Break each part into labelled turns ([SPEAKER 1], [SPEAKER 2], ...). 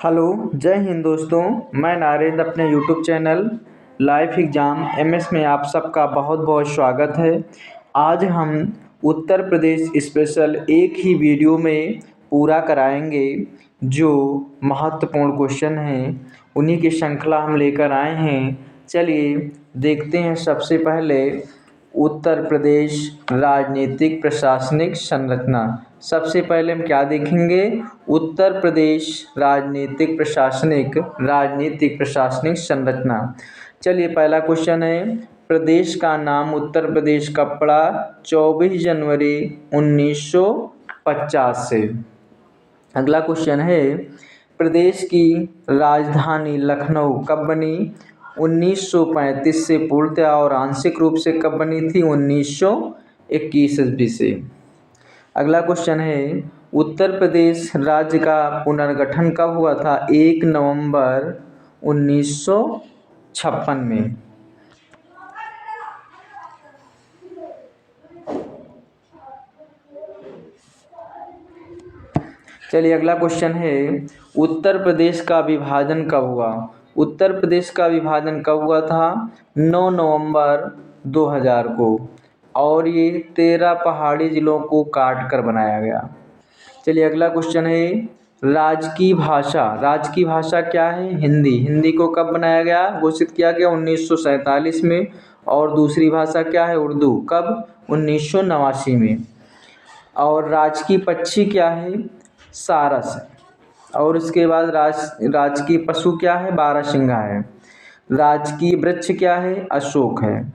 [SPEAKER 1] Hello, जय हिंद दोस्तों। मैं नारेंद्र अपने YouTube channel life exam MS में आप सबका बहुत बहुत स्वागत है। आज हम उत्तर प्रदेश स्पेशल एक ही वीडियो में पूरा कराएंगे। जो महत्वपूर्ण क्वेश्चन हैं उन्हीं की श्रृंखला हम लेकर आए हैं। चलिए देखते हैं। सबसे पहले उत्तर प्रदेश राजनीतिक प्रशासनिक संरचना। सबसे पहले हम क्या देखेंगे? उत्तर प्रदेश राजनीतिक प्रशासनिक संरचना। चलिए पहला क्वेश्चन है, प्रदेश का नाम उत्तर प्रदेश कब पड़ा? 24 जनवरी 1950 से। अगला क्वेश्चन है, प्रदेश की राजधानी लखनऊ कब बनी? 1935 से पूर्णतः और आंशिक रूप से कब बनी थी? 1921 ईस्वी से। अगला क्वेश्चन है, उत्तर प्रदेश राज्य का पुनर्गठन कब हुआ था? 1 नवंबर 1956 में। चलिए अगला क्वेश्चन है, उत्तर प्रदेश का विभाजन कब हुआ? उत्तर प्रदेश का विभाजन कब हुआ था? 9 नवंबर 2000 को। और ये 13 पहाड़ी जिलों को काट कर बनाया गया। चलिए अगला क्वेश्चन है, राजकीय भाषा क्या है? हिंदी को कब बनाया गया, घोषित किया गया? 1947 में। और दूसरी भाषा क्या है? उर्दू। कब? 1989 में। और राजकीय पक्षी क्या है? सारस। और उसके बाद राजकीय पशु क्या है? बारहसिंघा है। राजकीय वृक्ष क्या है? अशोक है।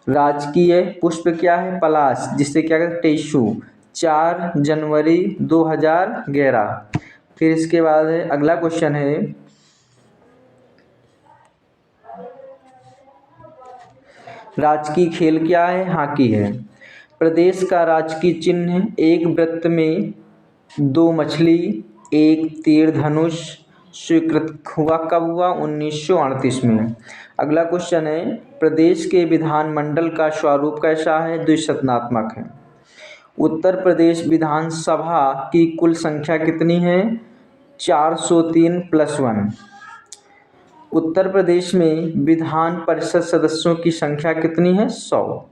[SPEAKER 1] राजकीय पुष्प क्या है? पलाश, जिसे क्या कहते हैं? टेसू। 4 जनवरी 2011। फिर इसके बाद है अगला क्वेश्चन है, राजकीय खेल क्या है? हॉकी है। प्रदेश का राजकीय चिन्ह एक वृत्त में 2 मछली, 1 तीर धनुष स्वीकृत हुआ कब हुआ? 1938 में। अगला क्वेश्चन है, प्रदेश के विधानमंडल का स्वरूप कैसा है? द्विसदनात्मक है। उत्तर प्रदेश विधानसभा की कुल संख्या कितनी है? 403 + 1। उत्तर प्रदेश में विधान परिषद सदस्यों की संख्या कितनी है? 100।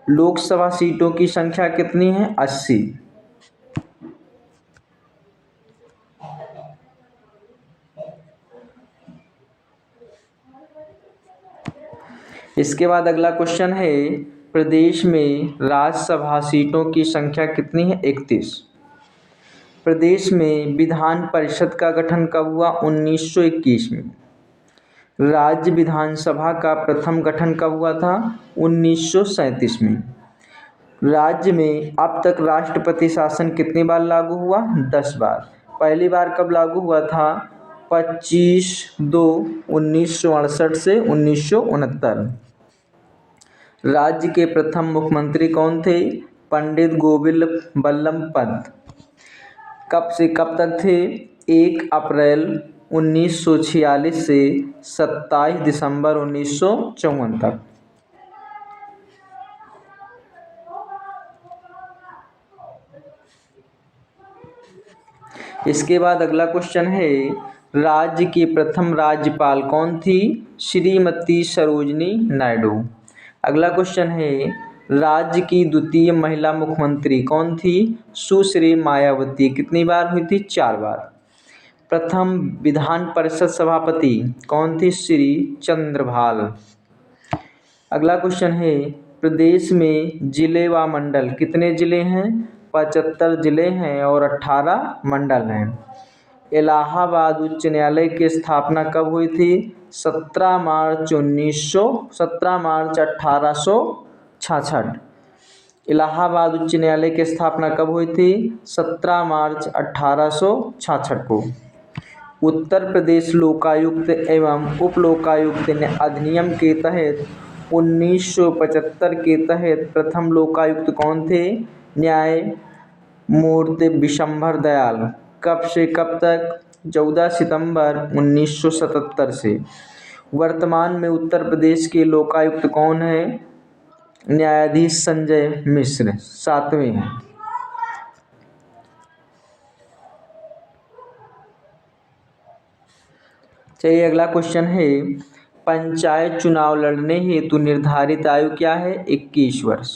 [SPEAKER 1] लोकसभा सीटों की संख्या कितनी है? 80। इसके बाद अगला क्वेश्चन है, प्रदेश में राज्यसभा सीटों की संख्या कितनी है? 31। प्रदेश में विधान परिषद का गठन कब हुआ? 1921 में। राज्य विधानसभा का प्रथम गठन कब हुआ था? 1937 में। राज्य में अब तक राष्ट्रपति शासन कितनी बार लागू हुआ? 10 बार। पहली बार कब लागू हुआ था? 25/2/1968 से 1969। राज्य के प्रथम मुख्यमंत्री कौन थे? पंडित गोविंद बल्लभ पंत। कब से कब तक थे? 1 अप्रैल 1946 से 27 दिसंबर 1954 तक। इसके बाद अगला क्वेश्चन है, राज्य की प्रथम राज्यपाल कौन थी? श्रीमती सरोजिनी नायडू। अगला क्वेश्चन है, राज्य की द्वितीय महिला मुख्यमंत्री कौन थी? सुश्री मायावती। कितनी बार हुई थी? 4 बार। प्रथम विधान परिषद सभापति कौन थी? श्री चंद्रभाल। अगला क्वेश्चन है, प्रदेश में जिले व मंडल कितने जिले हैं? 75 जिले हैं और 18 मंडल हैं। इलाहाबाद उच्च न्यायालय की स्थापना कब हुई थी? 17 मार्च 1866। इलाहाबाद उच्च न्यायालय की स्थापना कब हुई थी? 17 मार्च 1866 को। उत्तर प्रदेश लोकायुक्त एवं उप लोकायुक्त अधिनियम के तहत 1975 के तहत प्रथम लोकायुक्त कौन थे? न्यायमूर्ति विशंभर दयाल। कब से कब तक? 14 सितंबर 1977 से। वर्तमान में उत्तर प्रदेश के लोकायुक्त कौन है? न्यायाधीश संजय मिश्र 7वें हैं। चलिए अगला क्वेश्चन है, पंचायत चुनाव लड़ने हेतु निर्धारित आयु क्या है? 21 वर्ष।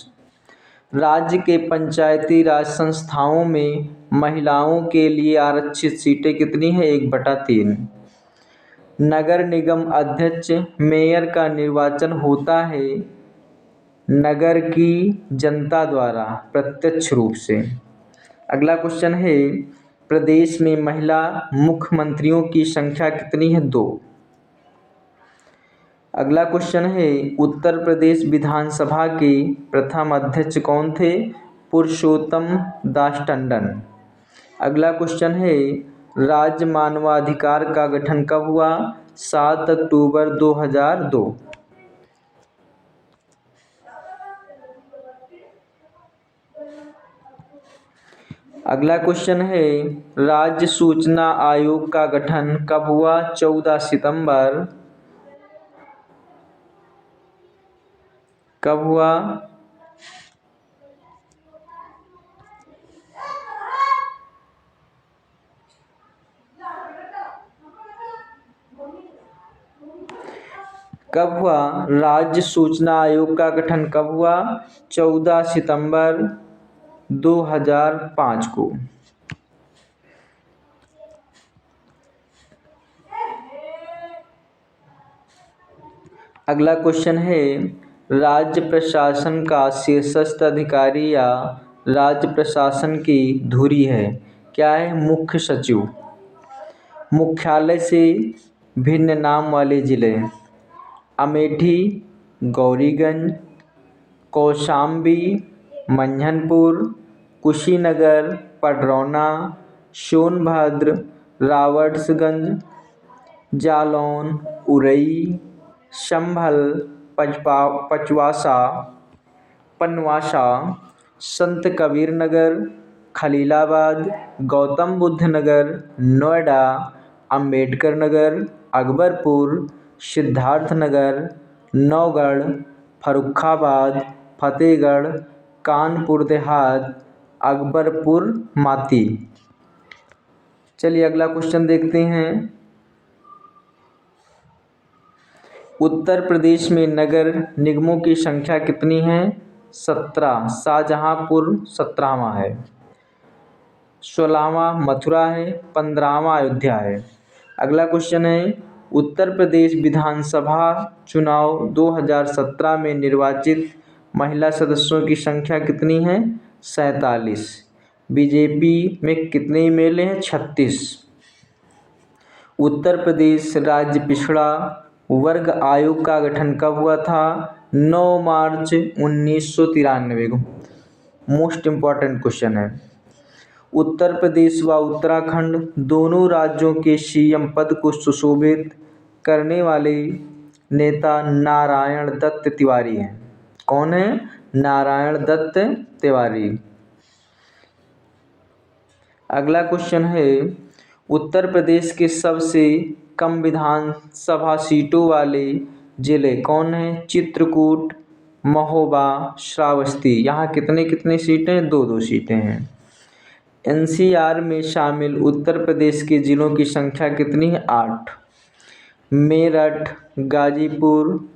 [SPEAKER 1] राज्य के पंचायती राज संस्थाओं में महिलाओं के लिए आरक्षित सीटें कितनी है? 1/3। नगर निगम अध्यक्ष मेयर का निर्वाचन होता है नगर की जनता द्वारा प्रत्यक्ष रूप से। अगला क्वेश्चन है, प्रदेश में महिला मुख्यमंत्रियों की संख्या कितनी है? 2। अगला क्वेश्चन है, उत्तर प्रदेश विधानसभा के प्रथम अध्यक्ष कौन थे? पुरुषोत्तम दास टंडन। अगला क्वेश्चन है, राज्य मानवाधिकार का गठन कब हुआ? 7 अक्टूबर 2002। अगला क्वेश्चन है, राज्य सूचना आयोग का गठन कब हुआ? 14 सितंबर। कब हुआ? कब हुआ? राज्य सूचना आयोग का गठन कब हुआ? 14 सितंबर 2005 को। अगला क्वेश्चन है, राज्य प्रशासन का शीर्षस्थ अधिकारी या राज्य प्रशासन की धुरी है क्या है? मुख्य सचिव। मुख्यालय से भिन्न नाम वाले जिले: अमेठी, गौरीगंज, कौशाम्बी, मंझनपुर, कुशीनगर, पडरौना, सोनभद्र, रावर्ट्सगंज, जालौन, उरई, संभल, पनवासा, संत कबीर नगर, खलीलाबाद, गौतम बुद्ध नगर, नोएडा, अंबेडकर नगर, अकबरपुर, सिद्धार्थ नगर, नौगढ़, फर्रुखाबाद, फतेहगढ़, कानपुर देहात, अकबरपुर माती। चलिए अगला क्वेश्चन देखते हैं, उत्तर प्रदेश में नगर निगमों की संख्या कितनी है? 17। शाहजहांपुर 17वां है, 16वां मथुरा है, 15वां अयोध्या है। अगला क्वेश्चन है, उत्तर प्रदेश विधानसभा चुनाव 2017 में निर्वाचित महिला सदस्यों की संख्या कितनी है? 47। बीजेपी में कितने एमएलए हैं? 36। उत्तर प्रदेश राज्य पिछड़ा वर्ग आयोग का गठन कब हुआ था? 9 मार्च 1993 को। मोस्ट इम्पॉर्टेंट क्वेश्चन है। उत्तर प्रदेश व उत्तराखंड दोनों राज्यों के सीएम पद को सुशोभित करने वाले नेता नारायण दत्त तिवारी हैं। कौन है? नारायण दत्त तिवारी। अगला क्वेश्चन है, उत्तर प्रदेश के सबसे कम विधानसभा सीटों वाले जिले कौन हैं? चित्रकूट, महोबा, श्रावस्ती। यहाँ कितने कितने सीटें? 2-2 सीटें हैं। एनसीआर में शामिल उत्तर प्रदेश के जिलों की संख्या कितनी है? 8। मेरठ, गाजीपुर,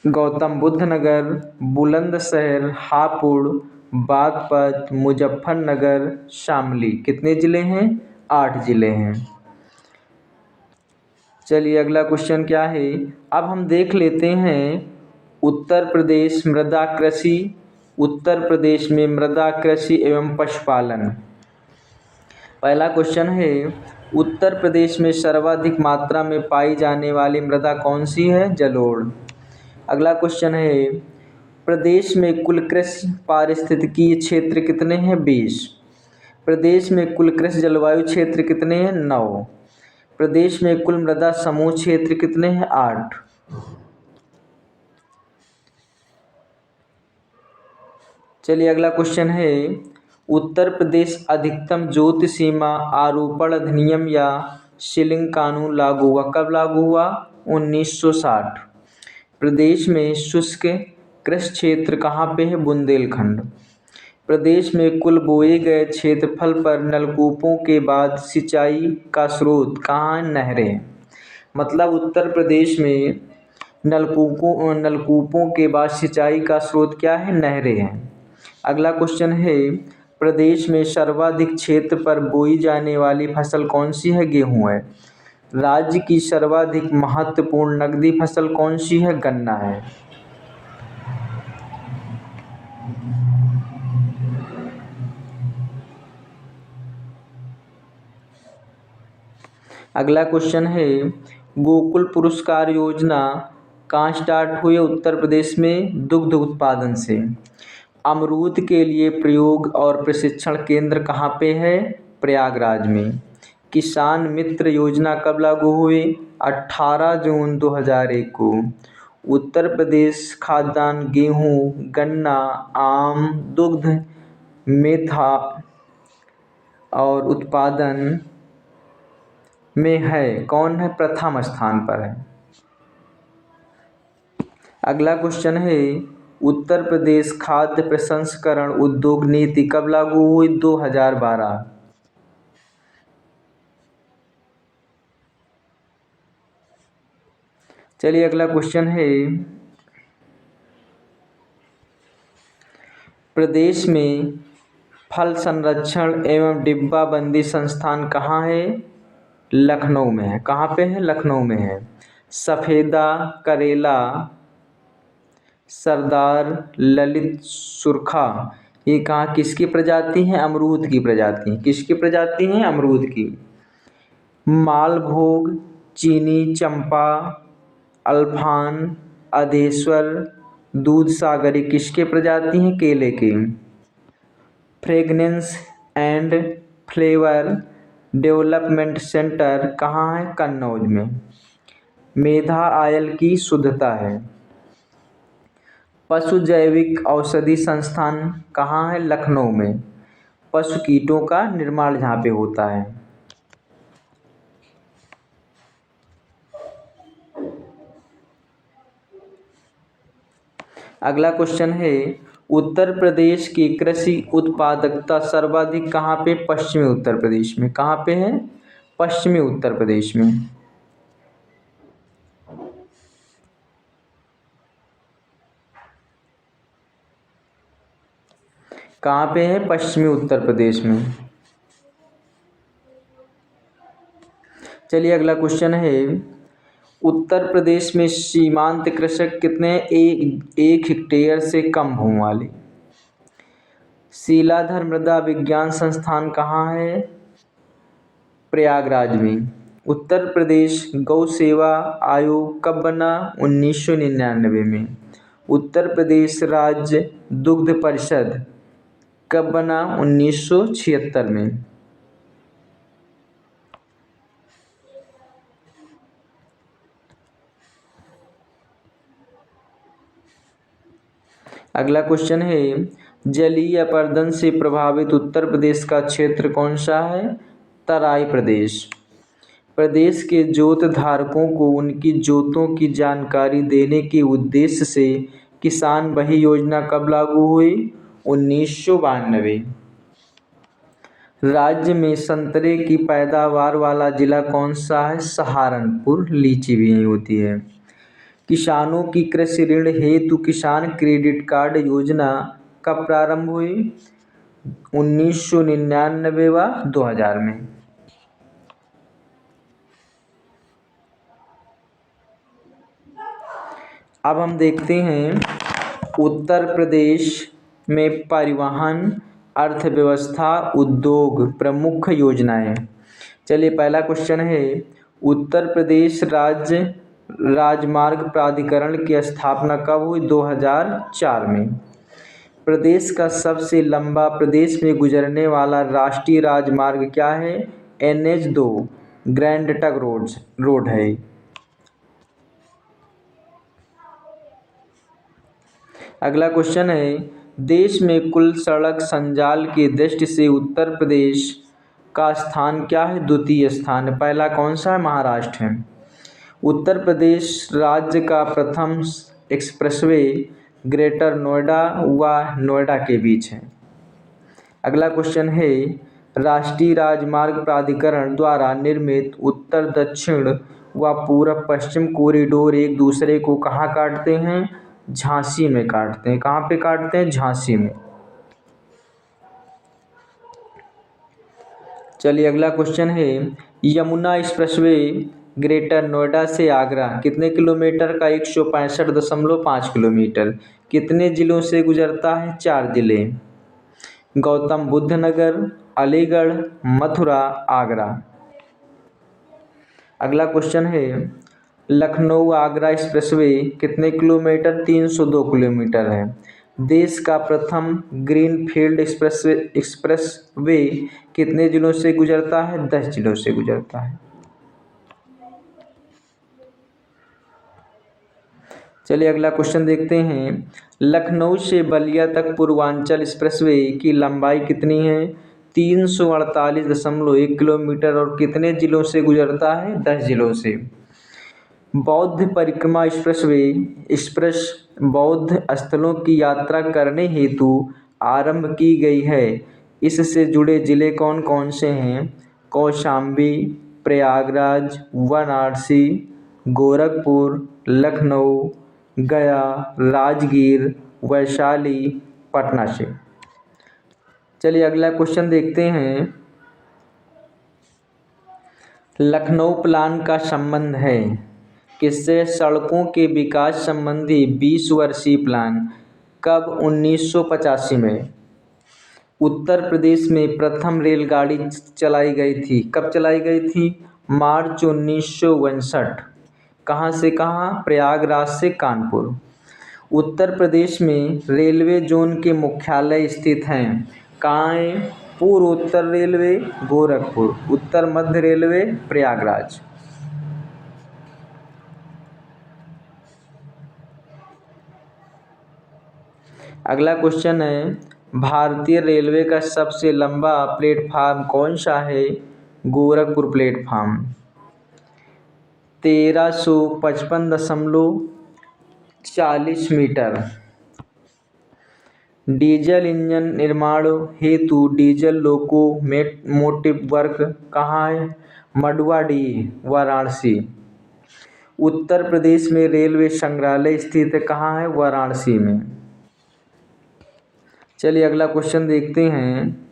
[SPEAKER 1] गौतम बुद्ध नगर, बुलंदशहर, हापुड़, बागपत, मुजफ्फरनगर, शामली। कितने जिले हैं? 8 जिले हैं। चलिए अगला क्वेश्चन क्या है, अब हम देख लेते हैं उत्तर प्रदेश मृदा कृषि, उत्तर प्रदेश में मृदा कृषि एवं पशुपालन। पहला क्वेश्चन है, उत्तर प्रदेश में सर्वाधिक मात्रा में पाई जाने वाली मृदा कौन सी है? जलोढ़। अगला क्वेश्चन है, प्रदेश में कुल कृषि पारिस्थितिकीय क्षेत्र कितने हैं? 20। प्रदेश में कुल कृषि जलवायु क्षेत्र कितने हैं? 9। प्रदेश में कुल मृदा समूह क्षेत्र कितने हैं? 8। चलिए अगला क्वेश्चन है, उत्तर प्रदेश अधिकतम ज्योति सीमा आरोपण अधिनियम या सीलिंग कानून लागू हुआ कब? लागू हुआ 1960। प्रदेश में शुष्क कृषि क्षेत्र कहाँ पे है? बुंदेलखंड। प्रदेश में कुल बोए गए क्षेत्रफल पर नलकूपों के बाद सिंचाई का स्रोत कहाँ है? नहरें। मतलब उत्तर प्रदेश में नलकूपों के बाद सिंचाई का स्रोत क्या है? नहरें हैं। अगला क्वेश्चन है, प्रदेश में सर्वाधिक क्षेत्र पर बोई जाने वाली फसल कौन सी है? गेहूँ है। राज्य की सर्वाधिक महत्वपूर्ण नकदी फसल कौन सी है? गन्ना है। अगला क्वेश्चन है, गोकुल पुरस्कार योजना कहाँ स्टार्ट हुई? उत्तर प्रदेश में दुग्ध उत्पादन से। अमरूद के लिए प्रयोग और प्रशिक्षण केंद्र कहाँ पे है? प्रयागराज में। किसान मित्र योजना कब लागू हुई? 18 जून 2001 को। उत्तर प्रदेश खाद्यान्न गेहूँ, गन्ना, आम, दुग्ध, मेथा और उत्पादन में है, कौन है? प्रथम स्थान पर है। अगला क्वेश्चन है, उत्तर प्रदेश खाद्य प्रसंस्करण उद्योग नीति कब लागू हुई? 2012। चलिए अगला क्वेश्चन है, प्रदेश में फल संरक्षण एवं डिब्बाबंदी संस्थान कहाँ है? लखनऊ में है। कहाँ पे है? लखनऊ में है। सफेदा, करेला, सरदार, ललित सुरखा, ये कहाँ किसकी प्रजाति हैं? अमरूद की प्रजाति। किसकी प्रजाति हैं? अमरूद की। मालभोग, चीनी चंपा, अल्फान, अधेश्वर, दूध सागरी किसके प्रजाति हैं? केले की। Fragrance and flavour development Centre कहाँ है? कन्नौज में। मेधा आयल की शुद्धता है। पशु जैविक औषधि संस्थान कहाँ है? लखनऊ में। पशु कीटों का निर्माण जहाँ पे होता है। अगला क्वेश्चन है, उत्तर प्रदेश की कृषि उत्पादकता सर्वाधिक कहाँ पे? पश्चिमी उत्तर प्रदेश में। कहाँ पे है? पश्चिमी उत्तर प्रदेश में। कहाँ पे है? पश्चिमी उत्तर प्रदेश में। चलिए अगला क्वेश्चन है, उत्तर प्रदेश में सीमांत कृषक कितने? एक हेक्टेयर से कम भूमि वाले। शीलाधर मृदा विज्ञान संस्थान कहाँ है? प्रयागराज में। उत्तर प्रदेश गौ सेवा आयोग कब बना? 1999 में। उत्तर प्रदेश राज्य दुग्ध परिषद कब बना? 1976 में। अगला क्वेश्चन है, जलीय अपर्दन से प्रभावित उत्तर प्रदेश का क्षेत्र कौन सा है? तराई प्रदेश। प्रदेश के जोत धारकों को उनकी जोतों की जानकारी देने के उद्देश्य से किसान बही योजना कब लागू हुई? 1992। राज्य में संतरे की पैदावार वाला जिला कौन सा है? सहारनपुर। लीची भी यहीं होती है। किसानों की कृषि ऋण हेतु किसान क्रेडिट कार्ड योजना कब प्रारंभ हुई? 1999 व 2000 में। अब हम देखते हैं उत्तर प्रदेश में परिवहन, अर्थव्यवस्था, उद्योग प्रमुख योजनाएं। चलिए पहला क्वेश्चन है, उत्तर प्रदेश राज्य राजमार्ग प्राधिकरण की स्थापना कब हुई? 2004 में। प्रदेश का सबसे लंबा प्रदेश में गुजरने वाला राष्ट्रीय राजमार्ग क्या है? NH2 ग्रैंड ट्रंक रोड है। अगला क्वेश्चन है, देश में कुल सड़क संजाल की दृष्टि से उत्तर प्रदेश का स्थान क्या है? द्वितीय स्थान। पहला कौन सा है? महाराष्ट्र है। उत्तर प्रदेश राज्य का प्रथम एक्सप्रेसवे ग्रेटर नोएडा व नोएडा के बीच है। अगला क्वेश्चन है, राष्ट्रीय राजमार्ग प्राधिकरण द्वारा निर्मित उत्तर दक्षिण व पूर्व पश्चिम कॉरिडोर एक दूसरे को कहाँ काटते हैं? झांसी में काटते हैं। कहाँ पे काटते हैं? झांसी में। चलिए अगला क्वेश्चन है, यमुना एक्सप्रेसवे ग्रेटर नोएडा से आगरा कितने किलोमीटर का? 165.5 किलोमीटर। कितने जिलों से गुजरता है? 4 जिले, गौतम बुद्ध नगर, अलीगढ़, मथुरा, आगरा। अगला क्वेश्चन है, लखनऊ आगरा एक्सप्रेसवे कितने किलोमीटर? 302 किलोमीटर है। देश का प्रथम ग्रीनफील्ड एक्सप्रेसवे कितने जिलों से गुजरता है? 10 जिलों से गुजरता है। चलिए अगला क्वेश्चन देखते हैं, लखनऊ से बलिया तक पूर्वांचल एक्सप्रेसवे की लंबाई कितनी है? 348.1 किलोमीटर और कितने जिलों से गुजरता है? 10 जिलों से। बौद्ध परिक्रमा एक्सप्रेस बौद्ध स्थलों की यात्रा करने हेतु आरंभ की गई है। इससे जुड़े जिले कौन कौन से हैं? कौशाम्बी, प्रयागराज, वाराणसी, गोरखपुर, लखनऊ, गया, राजगीर, वैशाली, पटना से। चलिए अगला क्वेश्चन देखते हैं, लखनऊ प्लान का संबंध है किससे? सड़कों के विकास संबंधी 20 वर्षीय प्लान। कब? 1985 में। उत्तर प्रदेश में प्रथम रेलगाड़ी चलाई गई थी। कब चलाई गई थी? मार्च 1959। कहाँ से कहाँ? प्रयागराज से कानपुर। उत्तर प्रदेश में रेलवे जोन के मुख्यालय स्थित हैं। कहाँ हैं? पूर्व उत्तर रेलवे गोरखपुर, उत्तर मध्य रेलवे प्रयागराज। अगला क्वेश्चन है, भारतीय रेलवे का सबसे लंबा प्लेटफार्म कौन सा है? Gorakhpur platform. 1355.40 metre. Diesel engine निर्माण हेतु डीजल लोकोमोटिव वर्क कहाँ है? मडुवाडीह, वाराणसी। उत्तर प्रदेश में रेलवे संग्रहालय स्थित है। कहाँ है? वाराणसी में। चलिए अगला क्वेश्चन देखते हैं,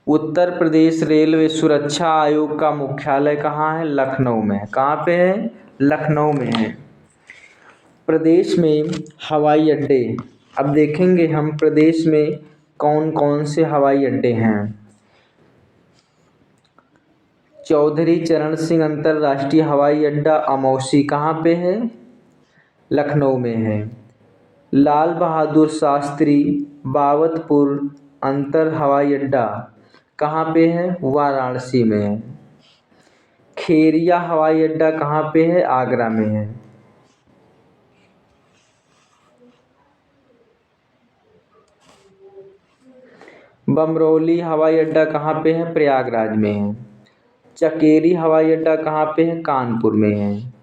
[SPEAKER 1] उत्तर प्रदेश रेलवे सुरक्षा आयोग का मुख्यालय कहाँ है? लखनऊ में। कहाँ पे है? लखनऊ में है। प्रदेश में हवाई अड्डे, अब देखेंगे हम प्रदेश में कौन कौन से हवाई अड्डे हैं। चौधरी चरण सिंह अंतर्राष्ट्रीय हवाई अड्डा अमौसी कहाँ पे है? लखनऊ में है। लाल बहादुर शास्त्री बावतपुर अंतर हवाई अड्डा कहाँ पे है? वाराणसी में है। खेरिया हवाई अड्डा कहाँ पे है? आगरा में है। बमरौली हवाई अड्डा कहाँ पे है? प्रयागराज में है। चकेरी हवाई अड्डा कहाँ पे है? कानपुर में है।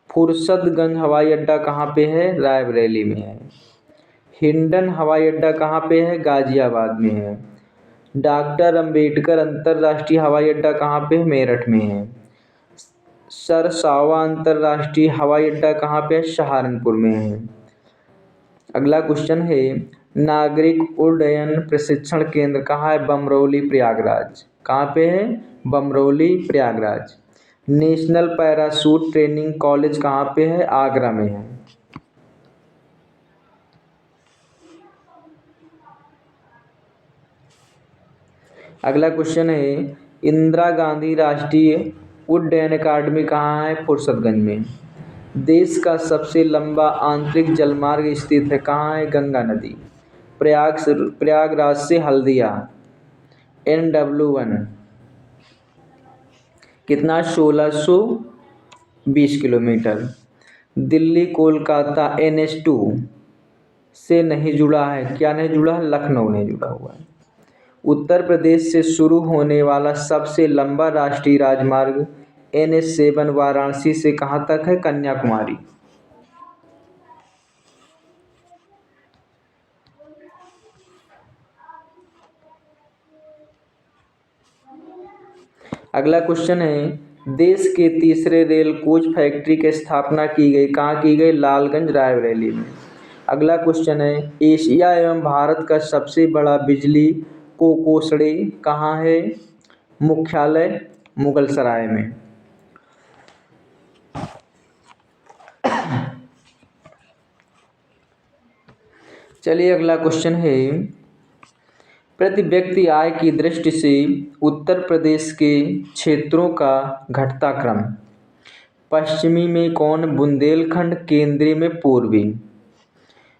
[SPEAKER 1] फुर्सतगंज हवाई अड्डा कहाँ पे है? रायबरेली में है। हिंडन हवाई अड्डा कहाँ पे है? गाजियाबाद में है। डॉक्टर अंबेडकर अंतर्राष्ट्रीय हवाई अड्डा कहाँ पे है? मेरठ में है। सरसावा अंतर्राष्ट्रीय हवाई अड्डा कहाँ पे है? सहारनपुर में है। अगला क्वेश्चन है, नागरिक उड्डयन प्रशिक्षण केंद्र कहाँ है? बमरौली प्रयागराज। कहाँ पे है? Bamrauli Prayagraj. National parachute training college कहाँ पे है? आगरा में है। अगला क्वेश्चन है, इंदिरा गांधी राष्ट्रीय उड्डयन अकादमी कहाँ है? फुर्सतगंज में। देश का सबसे लंबा आंतरिक जलमार्ग स्थित है। कहाँ है? गंगा नदी। प्रयागराज से हल्दिया NW1 कितना? 1620 किलोमीटर। दिल्ली कोलकाता NH2 से नहीं जुड़ा है। क्या नहीं जुड़ा है? लखनऊ नहीं जुड़ा हुआ है। उत्तर प्रदेश से शुरू होने वाला सबसे लंबा राष्ट्रीय राजमार्ग NH7 वाराणसी से कहाँ तक है? कन्याकुमारी। अगला क्वेश्चन है देश के तीसरे रेल कोच फैक्ट्री की स्थापना की गई, कहाँ की गई? लालगंज रायबरेली में। अगला क्वेश्चन है एशिया एवं भारत का सबसे बड़ा बिजली कोषागार कहाँ है? मुख्यालय मुगलसराय में। चलिए अगला क्वेश्चन है प्रति व्यक्ति आय की दृष्टि से उत्तर प्रदेश के क्षेत्रों का घटता क्रम। पश्चिमी में कौन? बुंदेलखंड। केंद्रीय में पूर्वी।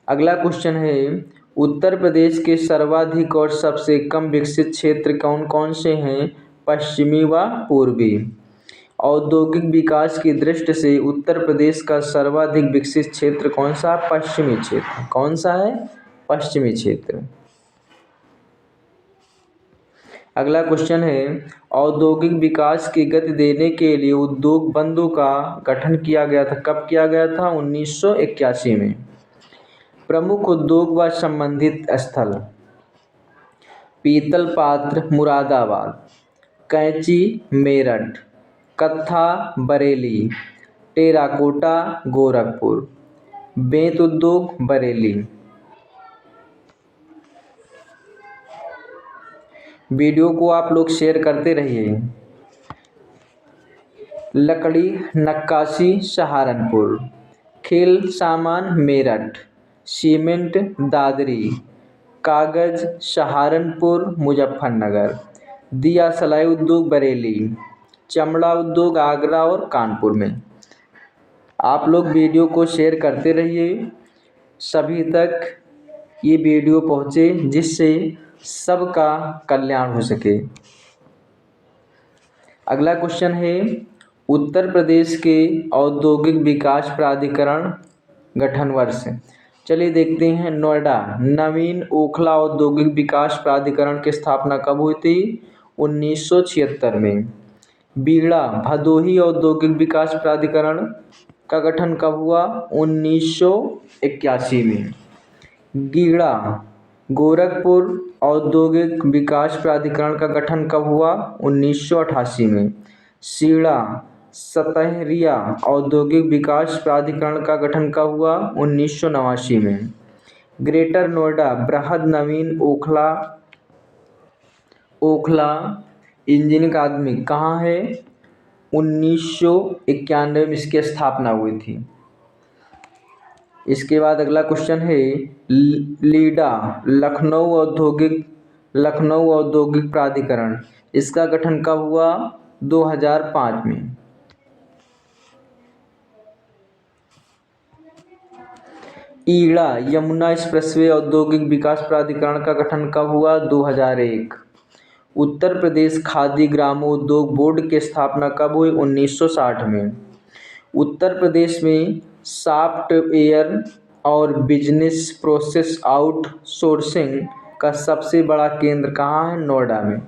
[SPEAKER 1] अगला क्वेश्चन है उत्तर प्रदेश के सर्वाधिक और सबसे कम विकसित क्षेत्र कौन कौन से हैं? पश्चिमी व पूर्वी। औद्योगिक विकास की दृष्टि से उत्तर प्रदेश का सर्वाधिक विकसित क्षेत्र कौन सा? पश्चिमी क्षेत्र। कौन सा है? पश्चिमी क्षेत्र। अगला क्वेश्चन है औद्योगिक विकास की गति देने के लिए उद्योग बंधु का गठन किया गया था। कब किया गया था? 1981 में। प्रमुख उद्योग व संबंधित स्थल पीतल पात्र मुरादाबाद, कैंची मेरठ, कत्था बरेली, टेराकोटा गोरखपुर, बेंत उद्योग बरेली। वीडियो को आप लोग शेयर करते रहिए। लकड़ी नक्काशी सहारनपुर, खेल सामान मेरठ, सीमेंट दादरी, कागज सहारनपुर मुजफ्फरनगर, दिया सलाई उद्योग बरेली, चमड़ा उद्योग आगरा और कानपुर में। आप लोग वीडियो को शेयर करते रहिए, सभी तक ये वीडियो पहुँचे जिससे सबका कल्याण हो सके। अगला क्वेश्चन है उत्तर प्रदेश के औद्योगिक विकास प्राधिकरण गठन वर्ष। चलिए देखते हैं। नोएडा नवीन ओखला औद्योगिक विकास प्राधिकरण की स्थापना कब हुई थी? 1976 में। बीड़ा भदोही औद्योगिक विकास प्राधिकरण का गठन कब हुआ? 1981 में। गीड़ा गोरखपुर औद्योगिक विकास प्राधिकरण का गठन कब हुआ? 1988 में। सीड़ा सतहरिया औद्योगिक विकास प्राधिकरण का गठन कब हुआ? 1989 में। ग्रेटर नोएडा बृहद नवीन ओखला इंजीनियरिंग अकादमी कहाँ है? 1991 में इसकी स्थापना हुई थी। इसके बाद अगला क्वेश्चन है लीडा लखनऊ औद्योगिक प्राधिकरण, इसका गठन कब हुआ? 2005 में। ईड़ा यमुना एक्सप्रेसवे औद्योगिक विकास प्राधिकरण का गठन कब हुआ? 2001। उत्तर प्रदेश खादी ग्रामोद्योग बोर्ड की स्थापना कब हुई? 1960 में। उत्तर प्रदेश में सॉफ्टवेयर और बिजनेस प्रोसेस आउटसोर्सिंग का सबसे बड़ा केंद्र कहाँ है? नोएडा में।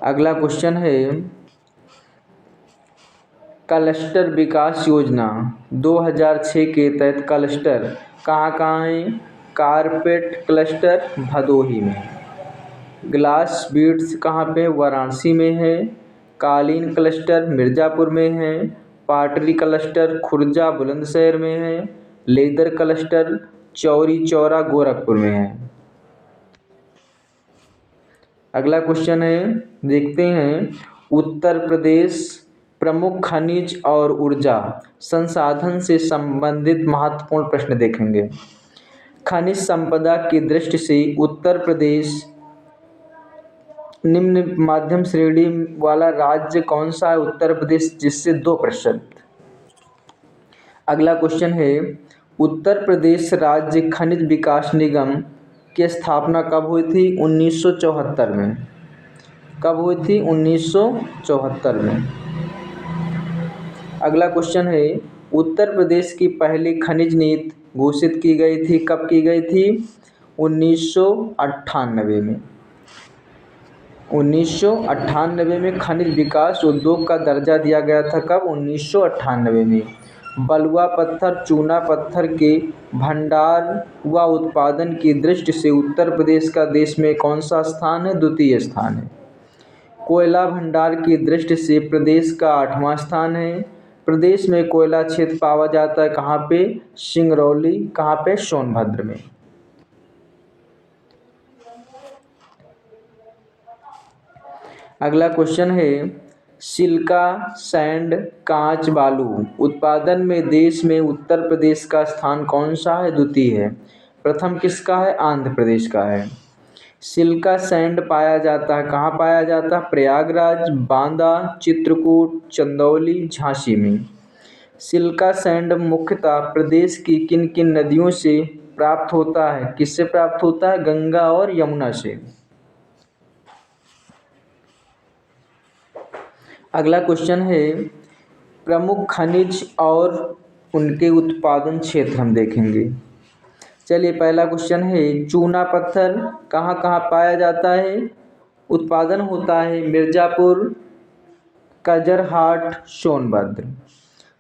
[SPEAKER 1] अगला क्वेश्चन है क्लस्टर विकास योजना 2006 के तहत क्लस्टर कहाँ कहाँ है? कारपेट क्लस्टर भदोही में। ग्लास बीड्स कहाँ पे? वाराणसी में है। कालीन क्लस्टर मिर्ज़ापुर में है। पाटरी क्लस्टर खुर्जा बुलंदशहर में है। लेदर क्लस्टर चौरी चौरा गोरखपुर में है। अगला क्वेश्चन है देखते हैं उत्तर प्रदेश प्रमुख खनिज और ऊर्जा संसाधन से संबंधित महत्वपूर्ण प्रश्न देखेंगे। खनिज संपदा की दृष्टि से उत्तर प्रदेश निम्न मध्यम श्रेणी वाला राज्य कौन सा है? उत्तर प्रदेश, जिससे 2%। अगला क्वेश्चन है उत्तर प्रदेश राज्य खनिज विकास निगम की स्थापना कब हुई थी? 1974 में। कब हुई थी? 1974 में। अगला क्वेश्चन है उत्तर प्रदेश की पहली खनिज नीति घोषित की गई थी, कब की गई थी? 1998 में। 1998 में खनिज विकास उद्योग का दर्जा दिया गया था। कब? 1998 में। बलुआ पत्थर चूना पत्थर के भंडार व उत्पादन की दृष्टि से उत्तर प्रदेश का देश में कौन सा स्थान है? द्वितीय स्थान है। कोयला भंडार की दृष्टि से प्रदेश का 8वां स्थान है। प्रदेश में कोयला क्षेत्र पाया जाता है कहाँ पे? सिंगरौली। कहाँ पे? सोनभद्र में। अगला क्वेश्चन है, सिलिका सैंड कांच बालू उत्पादन में देश में उत्तर प्रदेश का स्थान कौन सा है? द्वितीय है। प्रथम किसका है? आंध्र प्रदेश का है। सिलिका सैंड पाया जाता है कहाँ पाया जाता है? प्रयागराज, बांदा, चित्रकूट, चंदौली, झांसी में। सिलिका सैंड मुख्यतः प्रदेश की किन किन नदियों से प्राप्त होता है? किससे प्राप्त होता है? गंगा और यमुना से। अगला क्वेश्चन है, प्रमुख खनिज और उनके उत्पादन क्षेत्र हम देखेंगे। चलिए पहला क्वेश्चन है, चूना पत्थर कहाँ कहाँ पाया जाता है? उत्पादन होता है मिर्ज़ापुर, कजरहाट, सोनभद्र।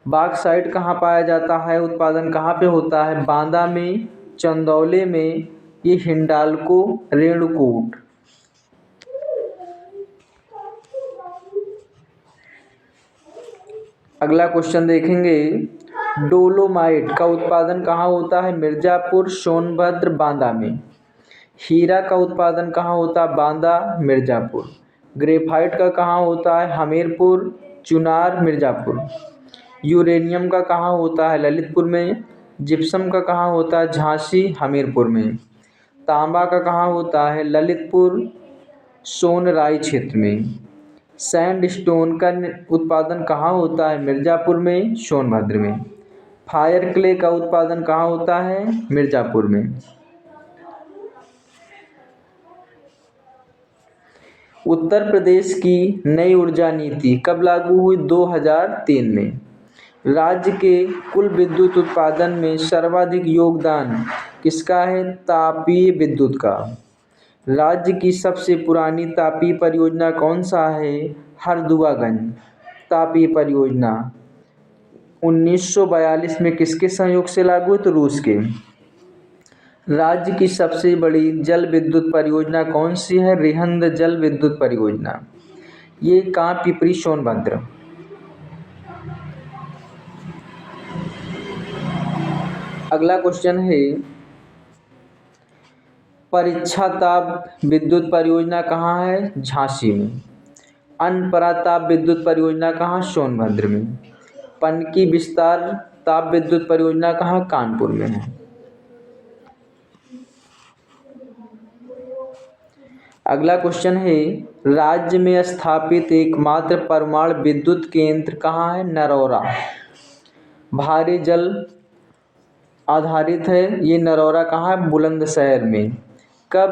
[SPEAKER 1] बॉक्साइट कहाँ पाया जाता है? उत्पादन कहाँ पे होता है? बांदा में, चंदौली में, ये हिंडाल्को, रेणुकूट। अगला क्वेश्चन देखेंगे, डोलोमाइट का उत्पादन कहाँ होता है? मिर्ज़ापुर, सोनभद्र, बांदा में। हीरा का उत्पादन कहाँ होता है? बांदा, मिर्ज़ापुर। ग्रेफाइट का कहाँ होता है? हमीरपुर, चुनार, मिर्ज़ापुर। यूरेनियम का कहाँ होता है? ललितपुर में। जिप्सम का कहाँ होता है? झांसी, हमीरपुर में। तांबा का कहाँ होता है? ललितपुर, सोनराई क्षेत्र में। सैंडस्टोन का उत्पादन कहाँ होता है? मिर्ज़ापुर में, सोनभद्र में। फायर क्ले का उत्पादन कहाँ होता है? मिर्ज़ापुर में। उत्तर प्रदेश की नई ऊर्जा नीति कब लागू हुई? 2003 में। राज्य के कुल विद्युत उत्पादन में सर्वाधिक योगदान किसका है? तापीय विद्युत का। राज्य की सबसे पुरानी तापीय परियोजना कौन सा है? हरदुआगंज तापीय परियोजना 1942 में किसके सहयोग से लागू हुई? तो रूस के। राज्य की सबसे बड़ी जल विद्युत परियोजना कौन सी है? रिहंद जल विद्युत परियोजना। ये कहाँ? पिपरी, सोनभद्र। अगला क्वेश्चन है, परीक्षा ताप विद्युत परियोजना कहाँ है? झांसी में। अनपरा ताप विद्युत परियोजना कहाँ? सोनभद्र में। पनकी विस्तार ताप विद्युत परियोजना कहाँ? कानपुर में है। अगला क्वेश्चन है, राज्य में स्थापित एकमात्र परमाणु विद्युत केंद्र कहाँ है? नरौरा। भारी जल आधारित है ये नरौरा। कहाँ है? बुलंदशहर में। कब?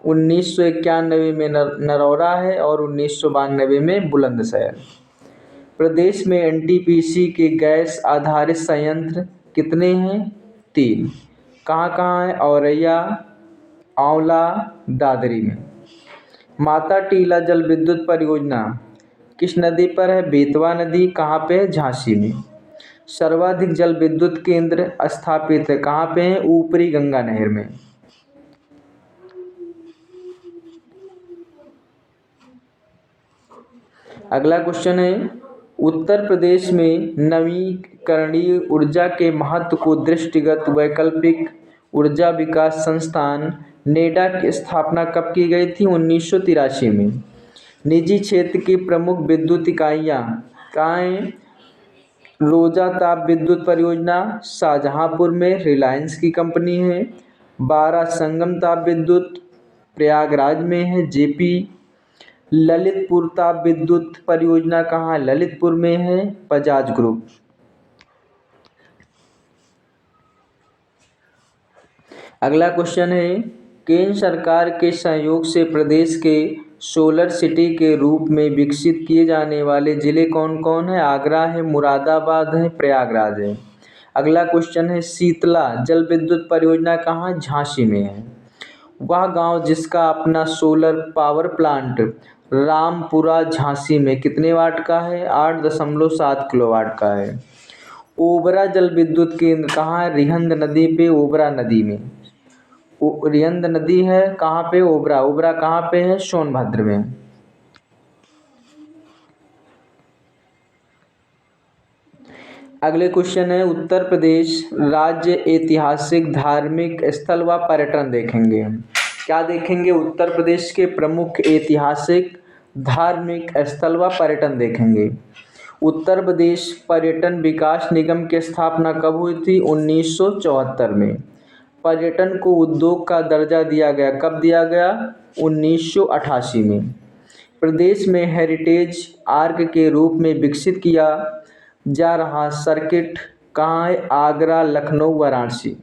[SPEAKER 1] 1991 में नरौरा है और 1992 में बुलंदशहर। प्रदेश में एनटीपीसी के गैस आधारित संयंत्र कितने हैं? 3। कहाँ कहाँ है? औरैया, आंवला, दादरी में। माता टीला जल विद्युत परियोजना किस नदी पर है? बेतवा नदी। कहाँ पे है? झांसी में। सर्वाधिक जल विद्युत केंद्र स्थापित है कहाँ पे है? ऊपरी गंगा नहर में। अगला क्वेश्चन है, उत्तर प्रदेश में नवीकरणीय ऊर्जा के महत्व को दृष्टिगत वैकल्पिक ऊर्जा विकास संस्थान नेडा की स्थापना कब की गई थी? 1983 में। निजी क्षेत्र की प्रमुख विद्युत इकाइयाँ कहाँ हैं? रोजा ताप विद्युत परियोजना शाहजहांपुर में, रिलायंस की कंपनी है। बारा संगम ताप विद्युत प्रयागराज में है, जेपी। ललितपुर ताप विद्युत परियोजना कहाँ? ललितपुर में है, बजाज ग्रुप। अगला क्वेश्चन है, केंद्र सरकार के सहयोग से प्रदेश के सोलर सिटी के रूप में विकसित किए जाने वाले जिले कौन कौन है? आगरा है, मुरादाबाद है, प्रयागराज है। अगला क्वेश्चन है, शीतला जल विद्युत परियोजना कहाँ? झांसी में है। वह गांव जिसका अपना solar power plant Rampura Jhansi में कितने वाट का है? 8.7 किलोवाट का है। ओबरा जल विद्युत केंद्र कहाँ है? रिहंद नदी पे, ओबरा नदी में। रिहंद नदी है कहाँ पे? ओबरा। ओबरा कहाँ पे है? सोनभद्र में। अगले क्वेश्चन है, उत्तर प्रदेश राज्य ऐतिहासिक धार्मिक स्थल व पर्यटन देखेंगे। क्या देखेंगे? उत्तर प्रदेश के प्रमुख ऐतिहासिक धार्मिक स्थल व पर्यटन देखेंगे। उत्तर प्रदेश पर्यटन विकास निगम की स्थापना कब हुई थी? 1974 में। पर्यटन को उद्योग का दर्जा दिया गया, कब दिया गया? 1988 में। प्रदेश में हेरिटेज आर्क के रूप में विकसित किया जा रहा सर्किट कहाँ है? आगरा, लखनऊ, वाराणसी।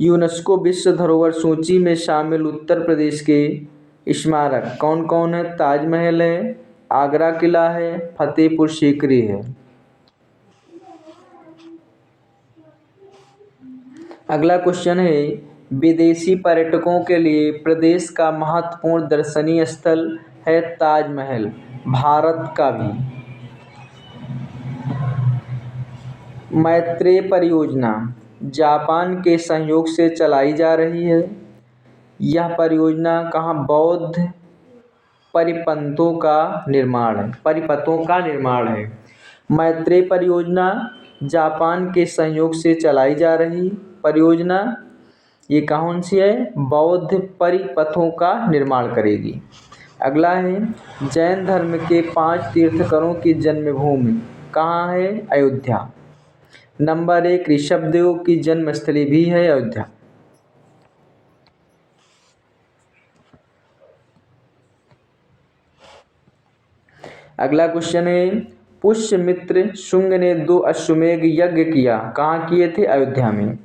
[SPEAKER 1] यूनेस्को विश्व धरोहर सूची में शामिल उत्तर प्रदेश के स्मारक कौन कौन है? ताजमहल है, आगरा किला है, फतेहपुर सीकरी है। अगला क्वेश्चन है, विदेशी पर्यटकों के लिए प्रदेश का महत्वपूर्ण दर्शनीय स्थल है ताजमहल, भारत का भी। मैत्रेय परियोजना जापान के सहयोग से चलाई जा रही है। यह परियोजना कहाँ? बौद्ध परिपंथों का निर्माण है। मैत्रेय परियोजना जापान के सहयोग से चलाई जा रही परियोजना, ये कौन सी है? बौद्ध परिपथों का निर्माण करेगी। अगला है, जैन धर्म के 5 तीर्थंकरों की जन्मभूमि कहाँ है? अयोध्या। नंबर 1, ऋषभदेव की जन्मस्थली भी है अयोध्या। अगला क्वेश्चन है, पुष्यमित्र शुंग ने 2 अश्वमेध यज्ञ किया, कहाँ किए थे? अयोध्या में।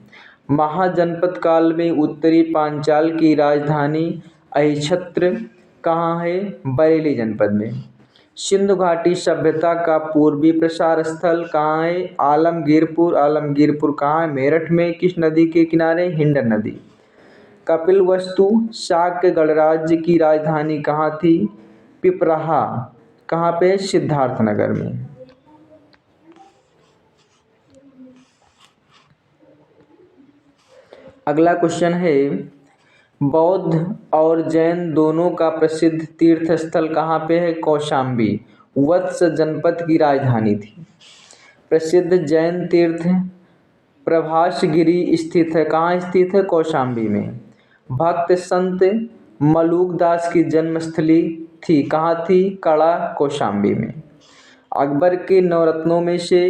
[SPEAKER 1] महाजनपद काल में उत्तरी पांचाल की राजधानी अहिच्छत्र कहाँ है? बरेली जनपद में। सिंधु घाटी सभ्यता का पूर्वी प्रसार स्थल कहाँ है? आलमगीरपुर। आलमगीरपुर कहाँ है? मेरठ में। किस नदी के किनारे? हिंडन नदी। कपिलवस्तु शाक्य गणराज्य की राजधानी कहाँ थी? पिपराहा। कहाँ पे? सिद्धार्थनगर में। अगला क्वेश्चन है, बौद्ध और जैन दोनों का प्रसिद्ध तीर्थ स्थल कहाँ पे है? कौशाम्बी। वत्स जनपद की राजधानी थी। प्रसिद्ध जैन तीर्थ प्रभासगिरी स्थित है, कहाँ स्थित है? कौशाम्बी में। भक्त संत मलूकदास की जन्मस्थली थी, कहाँ थी? कड़ा, कौशाम्बी में। अकबर के नवरत्नों में से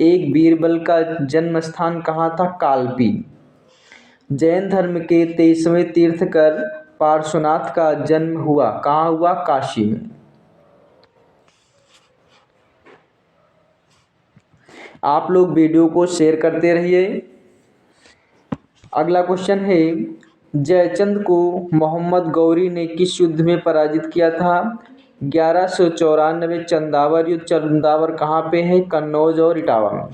[SPEAKER 1] एक बीरबल का जन्म स्थान कहाँ था? कालपी। जैन धर्म के 23वें तीर्थंकर पार्श्वनाथ का जन्म हुआ, कहाँ हुआ? काशी में। आप लोग वीडियो को शेयर करते रहिए। अगला क्वेश्चन है, जयचंद को मोहम्मद गौरी ने किस युद्ध में पराजित किया था? 1194 चंदावर युद्ध। चंदावर कहाँ पे है? कन्नौज और इटावा में।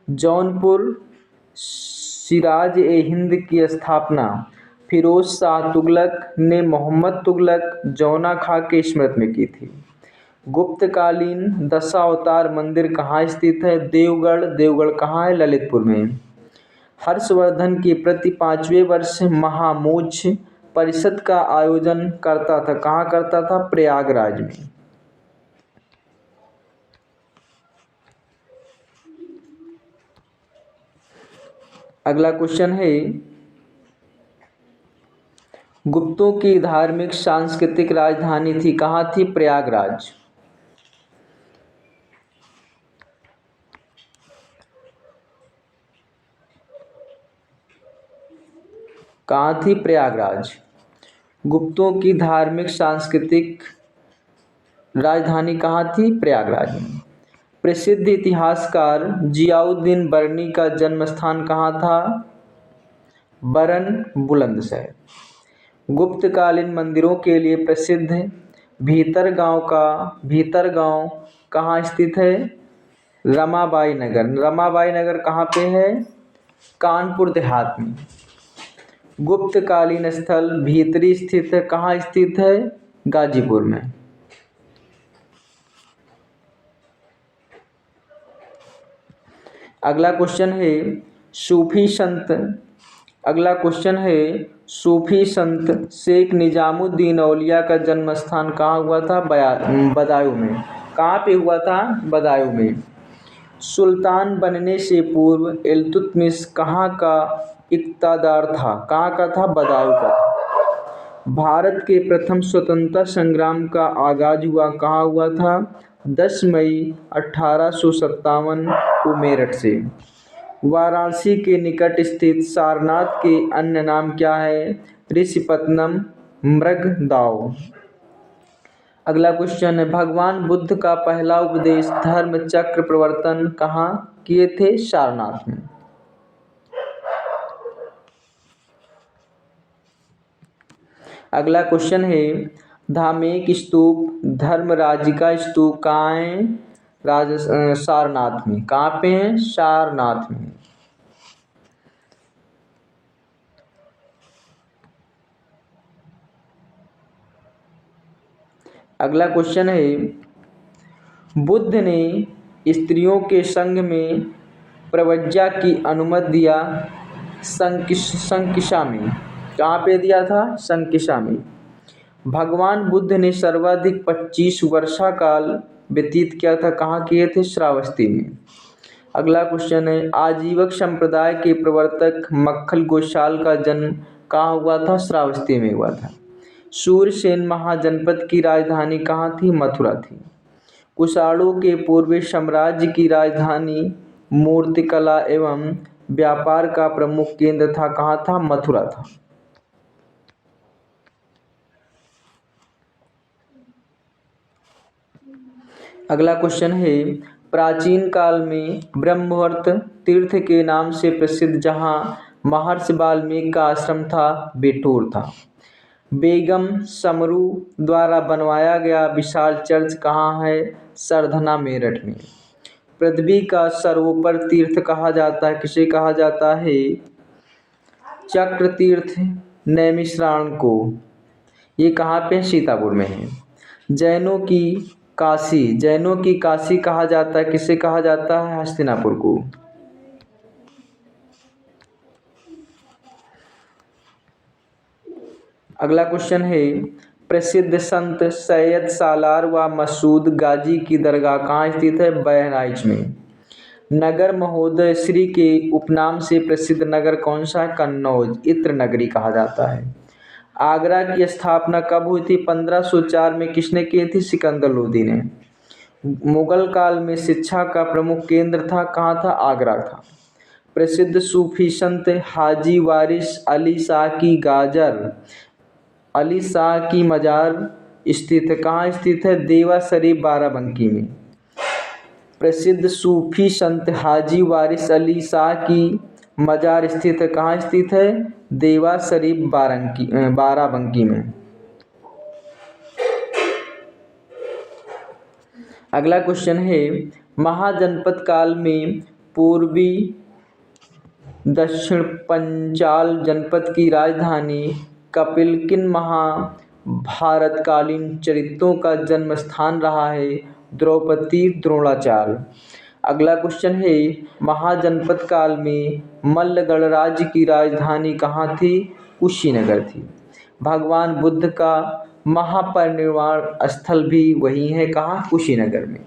[SPEAKER 1] जौनपुर सिराज ए हिंद की स्थापना फिरोज शाह तुगलक ने मोहम्मद तुगलक जौना खां के स्मृति में की थी। गुप्तकालीन दशावतार मंदिर कहाँ स्थित है? देवगढ़। देवगढ़ कहाँ है? ललितपुर में। हर्षवर्धन की प्रति 5वें वर्ष महामोक्ष परिषद का आयोजन करता था, कहाँ करता था? प्रयागराज में। अगला क्वेश्चन है, गुप्तों की धार्मिक सांस्कृतिक राजधानी थी, कहाँ थी? प्रयागराज। कहाँ थी? प्रयागराज। गुप्तों की धार्मिक सांस्कृतिक राजधानी कहाँ थी? प्रयागराज में। प्रसिद्ध इतिहासकार जियाउद्दीन बरनी का जन्म स्थान कहाँ था? बरन बुलंदशहर। गुप्तकालीन मंदिरों के लिए प्रसिद्ध भीतरगांव कहाँ स्थित है? रमाबाई नगर। रमाबाई नगर कहाँ पे है? कानपुर देहात में। गुप्तकालीन स्थल भीतरी स्थित है, कहाँ स्थित है? गाजीपुर में। अगला क्वेश्चन है सूफी संत अगला क्वेश्चन है सूफी संत शेख निजामुद्दीन औलिया का जन्म स्थान कहाँ हुआ था? बदायूं में। कहाँ पे हुआ था? बदायूं में। सुल्तान बनने से पूर्व इल्तुतमिश कहाँ का इक़्तिदार था? कहाँ का था? बदायूं का था। भारत के प्रथम स्वतंत्रता संग्राम का आगाज कहाँ हुआ था? 10 मई 1857 को मेरठ से। वाराणसी के निकट स्थित सारनाथ के अन्य नाम क्या है? ऋषिपत्नम, मृगदाव। अगला क्वेश्चन है भगवान बुद्ध का पहला उपदेश धर्म चक्र प्रवर्तन कहाँ किए थे? सारनाथ में। अगला क्वेश्चन है धार्मिक स्तूप धर्मराज का स्तूप कहाँ है? सारनाथ में। कहाँ पे है? सारनाथ में। अगला क्वेश्चन है बुद्ध ने स्त्रियों के संग में प्रव्रज्जा की अनुमति दिया संकिसा में। कहाँ पे दिया था? संकिसा में। भगवान बुद्ध ने सर्वाधिक 25 वर्षा काल व्यतीत किया था? कहाँ किए थे? श्रावस्ती में। अगला क्वेश्चन है आजीवक संप्रदाय के प्रवर्तक मक्खल गोशाल का जन्म कहाँ हुआ था? श्रावस्ती में हुआ था। सूरसेन महाजनपद की राजधानी कहाँ थी? मथुरा थी। कुषाणों के पूर्वी साम्राज्य की राजधानी मूर्तिकला एवं व्यापार का प्रमुख केंद्र था? कहाँ था? मथुरा था। अगला क्वेश्चन है प्राचीन काल में ब्रह्मवर्त तीर्थ के नाम से प्रसिद्ध जहाँ महर्षि वाल्मीकि का आश्रम था बेटूर था। बेगम समरू द्वारा बनवाया गया विशाल चर्च कहाँ है? सरधना मेरठ में। पृथ्वी का सर्वोपर तीर्थ कहा जाता है? किसे कहा जाता है? चक्र तीर्थ नैमिषारण्य को। ये कहाँ पे? सीतापुर में है। जैनों की काशी कहा जाता है? किसे कहा जाता है? हस्तिनापुर को। अगला क्वेश्चन है प्रसिद्ध संत सैयद सालार व मसूद गाजी की दरगाह कहाँ स्थित है? बहराइच में। नगर महोदय श्री के उपनाम से प्रसिद्ध नगर कौन सा है? कन्नौज, इत्र नगरी कहा जाता है। आगरा की स्थापना कब हुई थी? 1504 में। किसने की थी? सिकंदर लोदी ने। मुगल काल में शिक्षा का प्रमुख केंद्र था? कहाँ था? आगरा था। प्रसिद्ध सूफी संत हाजी वारिस अली शाह की मजार स्थित है? कहाँ स्थित है? देवा शरीफ बाराबंकी में। प्रसिद्ध सूफी संत हाजी वारिस अली शाह की मजार स्थित है? कहाँ स्थित है? देवा शरीफ बाराबंकी में। अगला क्वेश्चन है महाजनपद काल में पूर्वी दक्षिण पंचाल जनपद की राजधानी कपिल किन महाभारतकालीन चरित्रों का जन्म स्थान रहा है? द्रौपदी द्रोणाचार्य। अगला क्वेश्चन है महाजनपद काल में मल्लगढ़ राज्य की राजधानी कहाँ थी? कुशीनगर थी। भगवान बुद्ध का महापरिनिर्वाण स्थल भी वही है। कहाँ? कुशीनगर में।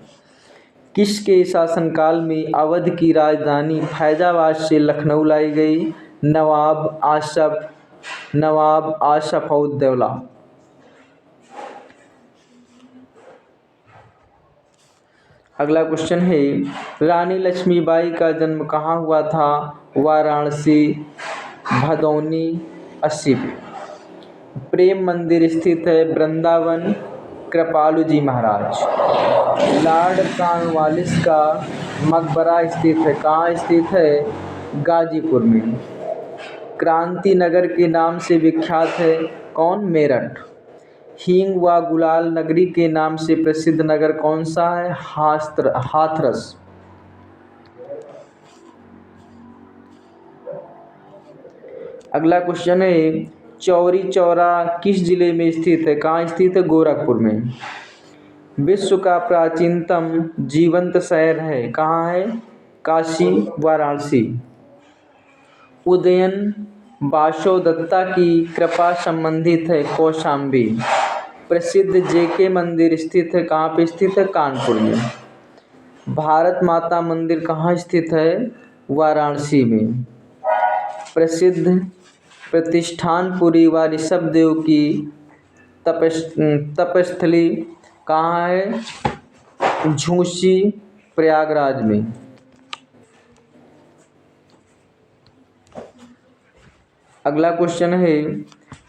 [SPEAKER 1] किसके शासनकाल में अवध की राजधानी फैजाबाद से लखनऊ लाई गई? नवाब आशफउद्दौला। अगला क्वेश्चन है रानी लक्ष्मीबाई का जन्म कहाँ हुआ था? वाराणसी, भदोनी 80 में। प्रेम मंदिर स्थित है वृंदावन, कृपालु जी महाराज। लॉर्ड कॉर्नवालिस का मकबरा स्थित है? कहाँ स्थित है? गाजीपुर में। क्रांति नगर के नाम से विख्यात है कौन? मेरठ। हींग व गुलाल नगरी के नाम से प्रसिद्ध नगर कौन सा है? हाथरस। अगला क्वेश्चन है चौरी चौरा किस जिले में स्थित है? कहाँ स्थित है? गोरखपुर में। विश्व का प्राचीनतम जीवंत शहर है? कहाँ है? काशी, वाराणसी। उदयन वासवदत्ता की कृपा संबंधित है, कौशाम्बी। प्रसिद्ध जेके मंदिर स्थित है, कहाँ पे स्थित है? कानपुर में। भारत माता मंदिर कहाँ स्थित है? वाराणसी में। प्रसिद्ध प्रतिष्ठानपुरी व ऋषभदेव की तपस्थली कहाँ है? झूसी, प्रयागराज में। अगला क्वेश्चन है,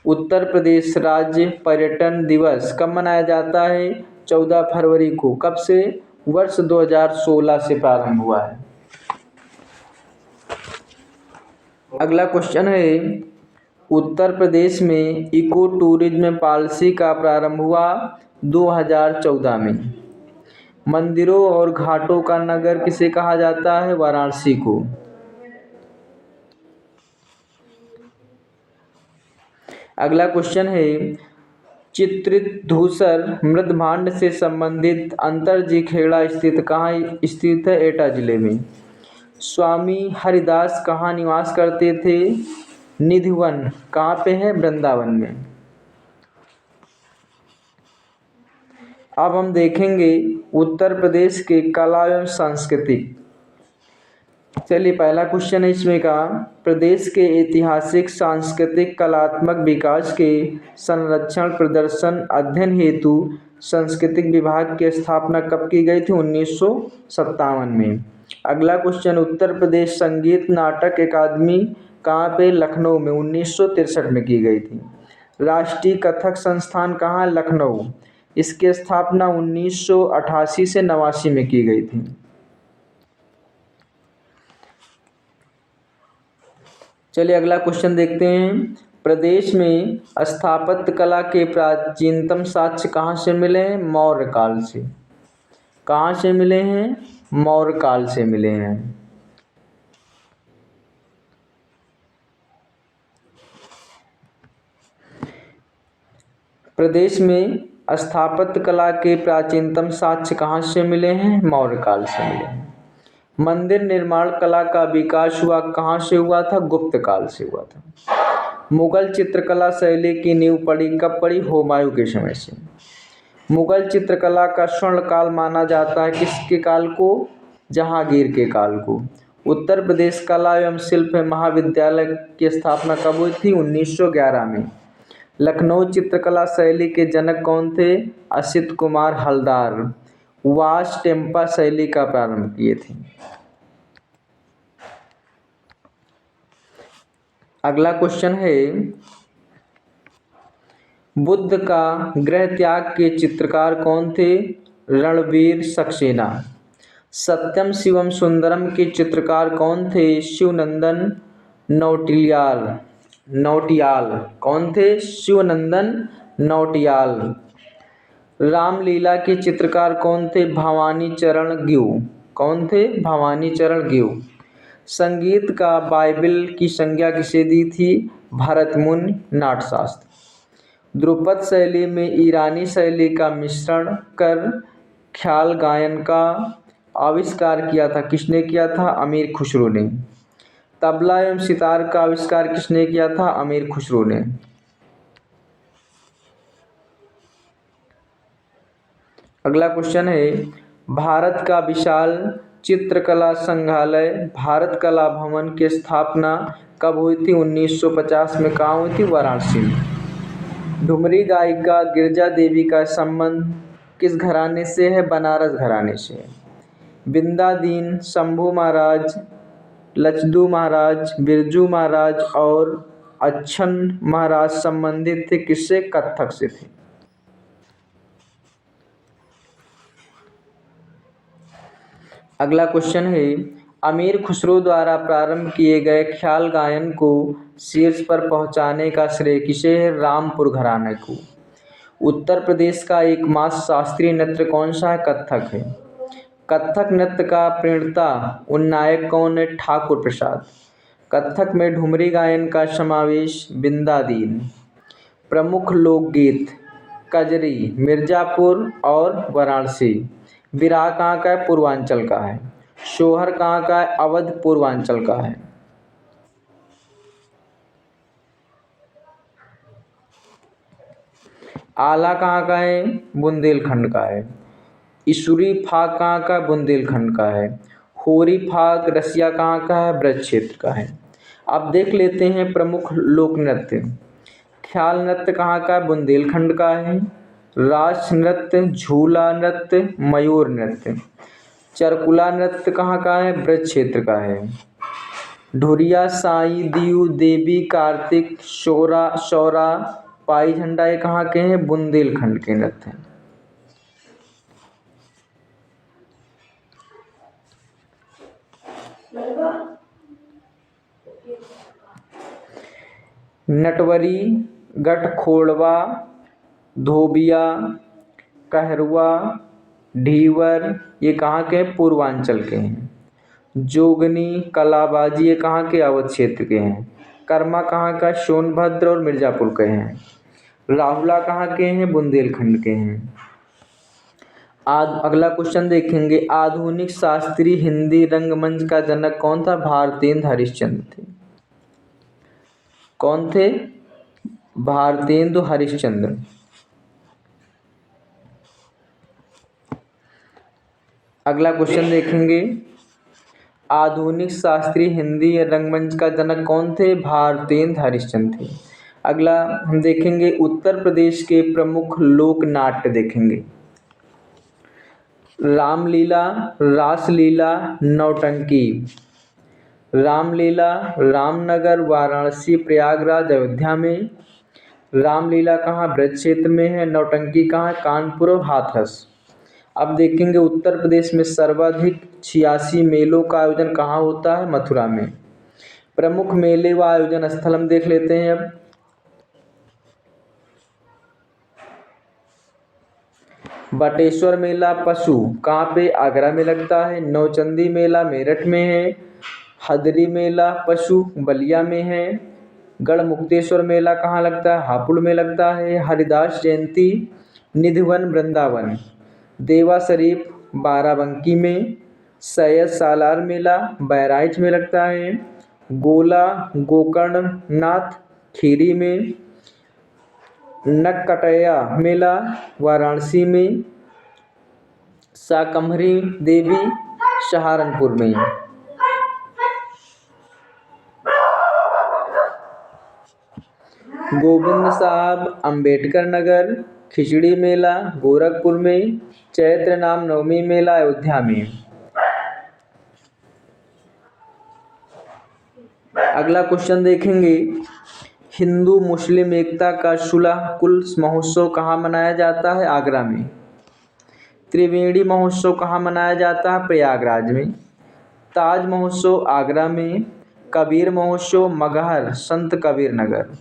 [SPEAKER 1] उत्तर प्रदेश राज्य पर्यटन दिवस कब मनाया जाता है? 14 फरवरी को। कब से? वर्ष 2016 से प्रारंभ हुआ है। अगला क्वेश्चन है, उत्तर प्रदेश में इको टूरिज्म पॉलिसी का प्रारंभ हुआ 2014 में। मंदिरों और घाटों का नगर किसे कहा जाता है? वाराणसी को। अगला क्वेश्चन है, चित्रित धूसर मृदभांड से संबंधित अंतरजी खेड़ा स्थित कहाँ स्थित है? एटा जिले में। स्वामी हरिदास कहाँ निवास करते थे? निधिवन कहाँ पे है? वृंदावन में। अब हम देखेंगे उत्तर प्रदेश के कला एवं संस्कृति। चलिए, पहला क्वेश्चन है इसमें का, प्रदेश के ऐतिहासिक, सांस्कृतिक, कलात्मक विकास के संरक्षण, प्रदर्शन, अध्ययन हेतु सांस्कृतिक विभाग की स्थापना कब की गई थी? 1957 में। अगला क्वेश्चन, उत्तर प्रदेश संगीत नाटक अकादमी कहाँ पे? लखनऊ में, 1963 में की गई थी। राष्ट्रीय कथक संस्थान कहाँ? लखनऊ। इसकी स्थापना 1988 से 89 में की गई थी। चलिए अगला क्वेश्चन देखते हैं, प्रदेश में स्थापत्य कला के प्राचीनतम साक्ष्य कहाँ से मिले हैं? मौर्य काल से। कहाँ से मिले हैं? मौर्य काल से मिले हैं। प्रदेश में स्थापत्य कला के प्राचीनतम साक्ष्य कहाँ से मिले हैं? मौर्य काल से मिले हैं। मंदिर निर्माण कला का विकास हुआ कहाँ से हुआ था? गुप्त काल से हुआ था। मुगल चित्रकला शैली की नींव पड़ी कब पड़ी? हुमायूं के समय से। मुगल चित्रकला का स्वर्ण काल माना जाता है किसके काल को? जहांगीर के काल को। उत्तर प्रदेश कला एवं शिल्प महाविद्यालय की स्थापना कब हुई थी? 1911 में। लखनऊ चित्रकला शैली के जनक कौन थे? असित कुमार हलदार। वाश टेम्पा शैली का प्रारंभ किए थे। अगला क्वेश्चन है, बुद्ध का गृह त्याग के चित्रकार कौन थे? रणवीर सक्सेना। सत्यम शिवम सुंदरम के चित्रकार कौन थे? शिवनंदन नौटियाल। कौन थे? शिवनंदन नौटियाल। रामलीला के चित्रकार कौन थे? भवानी चरण ग्यू। कौन थे? भवानी चरण ग्यू। संगीत का बाइबिल की संज्ञा किसे दी थी? भरतमुनि नाट्यशास्त्र। ध्रुपद शैली में ईरानी शैली का मिश्रण कर ख्याल गायन का आविष्कार किया था किसने किया था? अमीर खुसरो ने। तबला एवं सितार का आविष्कार किसने किया था? अमीर खुसरो ने। अगला क्वेश्चन है, भारत का विशाल चित्रकला संग्रहालय भारत कला भवन की स्थापना कब हुई थी? 1950 में। कहाँ हुई थी? वाराणसी में। ठुमरी गायिका गिरिजा देवी का संबंध किस घराने से है? बनारस घराने से है। बिंदा दीन, शंभू महाराज, लचदू महाराज, बिरजू महाराज और अच्छन महाराज संबंधित थे किससे? कत्थक से थे। अगला क्वेश्चन है, अमीर खुसरो द्वारा प्रारंभ किए गए ख्याल गायन को शीर्ष पर पहुंचाने का श्रेय किसे है? रामपुर घराने को। उत्तर प्रदेश का एकमात्र शास्त्रीय नृत्य कौन सा है? कत्थक है। कत्थक नृत्य का प्रणेता उन्नायक कौन है? ठाकुर प्रसाद। कत्थक में ठुमरी गायन का समावेश बिंदा दीन। प्रमुख लोकगीत कजरी मिर्जापुर और वाराणसी। बिरहा कहाँ का है? पूर्वांचल का है। शोहर कहाँ का है? अवध पूर्वांचल का है। आला कहाँ का है? बुंदेलखंड का है। इसुरी फाग कहाँ का? बुंदेलखंड का है। होरी फाग रसिया कहाँ का है? ब्रज क्षेत्र का है। अब देख लेते हैं प्रमुख लोक नृत्य। ख्याल नृत्य कहाँ का है? बुंदेलखंड का है। रास नृत्य, झूला नृत्य, मयूर नृत्य। चरकुला नृत्य कहाँ का है? ब्रज क्षेत्र का है। ढोरिया, साई, दीव, देवी, कार्तिक, शोरा, शौरा, पाई झंडा ये कहाँ के हैं? बुंदेलखंड के नृत्य हैं। नटवरी, गठखोड़वा, धोबिया, कहरुआ, ढीवर ये कहाँ के हैं? पूर्वांचल के हैं। जोगनी, कलाबाजी ये कहाँ के? अवध क्षेत्र के हैं। कर्मा कहाँ का? सोनभद्र और मिर्जापुर के हैं। राहुला कहाँ के हैं? बुंदेलखंड के हैं। अगला क्वेश्चन देखेंगे, आधुनिक शास्त्रीय हिंदी रंगमंच का जनक कौन था? भारतेंदु हरिश्चंद्र थे। कौन थे? भारतेंदु हरिश्चंद्र। अगला क्वेश्चन देखेंगे, आधुनिक शास्त्रीय हिंदी रंगमंच का जनक कौन थे? भारतेंदु हरिश्चंद्र थे। अगला हम देखेंगे उत्तर प्रदेश के प्रमुख लोक नाट्य देखेंगे। रामलीला, रासलीला, नौटंकी। रामलीला रामनगर, वाराणसी, प्रयागराज, अयोध्या में। रामलीला कहाँ? ब्रज क्षेत्र में है। नौटंकी कहाँ? कानपुर और हाथरस। अब देखेंगे उत्तर प्रदेश में सर्वाधिक 86 मेलों का आयोजन कहाँ होता है? मथुरा में। प्रमुख मेले व आयोजन स्थल हम देख लेते हैं अब। बटेश्वर मेला पशु कहाँ पे? आगरा में लगता है। नौचंदी मेला मेरठ में है। हदरी मेला पशु बलिया में है। गढ़मुक्तेश्वर मेला कहाँ लगता है? हापुड़ में लगता है। हरिदास जयंती निधिवन वृंदावन। देवा शरीफ बाराबंकी में। सैयद सालार मेला बहराइच में लगता है। गोला गोकर्ण नाथ खीरी में। नक्कटैया मेला वाराणसी में। शाकंभरी देवी सहारनपुर में। गोविंद साहब अंबेडकर नगर खिचड़ी मेला गोरखपुर में। चैत्र नाम नवमी मेला अयोध्या में। अगला क्वेश्चन देखेंगे, हिंदू मुस्लिम एकता का सुलह कुल महोत्सव कहाँ मनाया जाता है? आगरा में। त्रिवेणी महोत्सव कहाँ मनाया जाता है? प्रयागराज में। ताज महोत्सव आगरा में। कबीर महोत्सव मगहर संत कबीर नगर।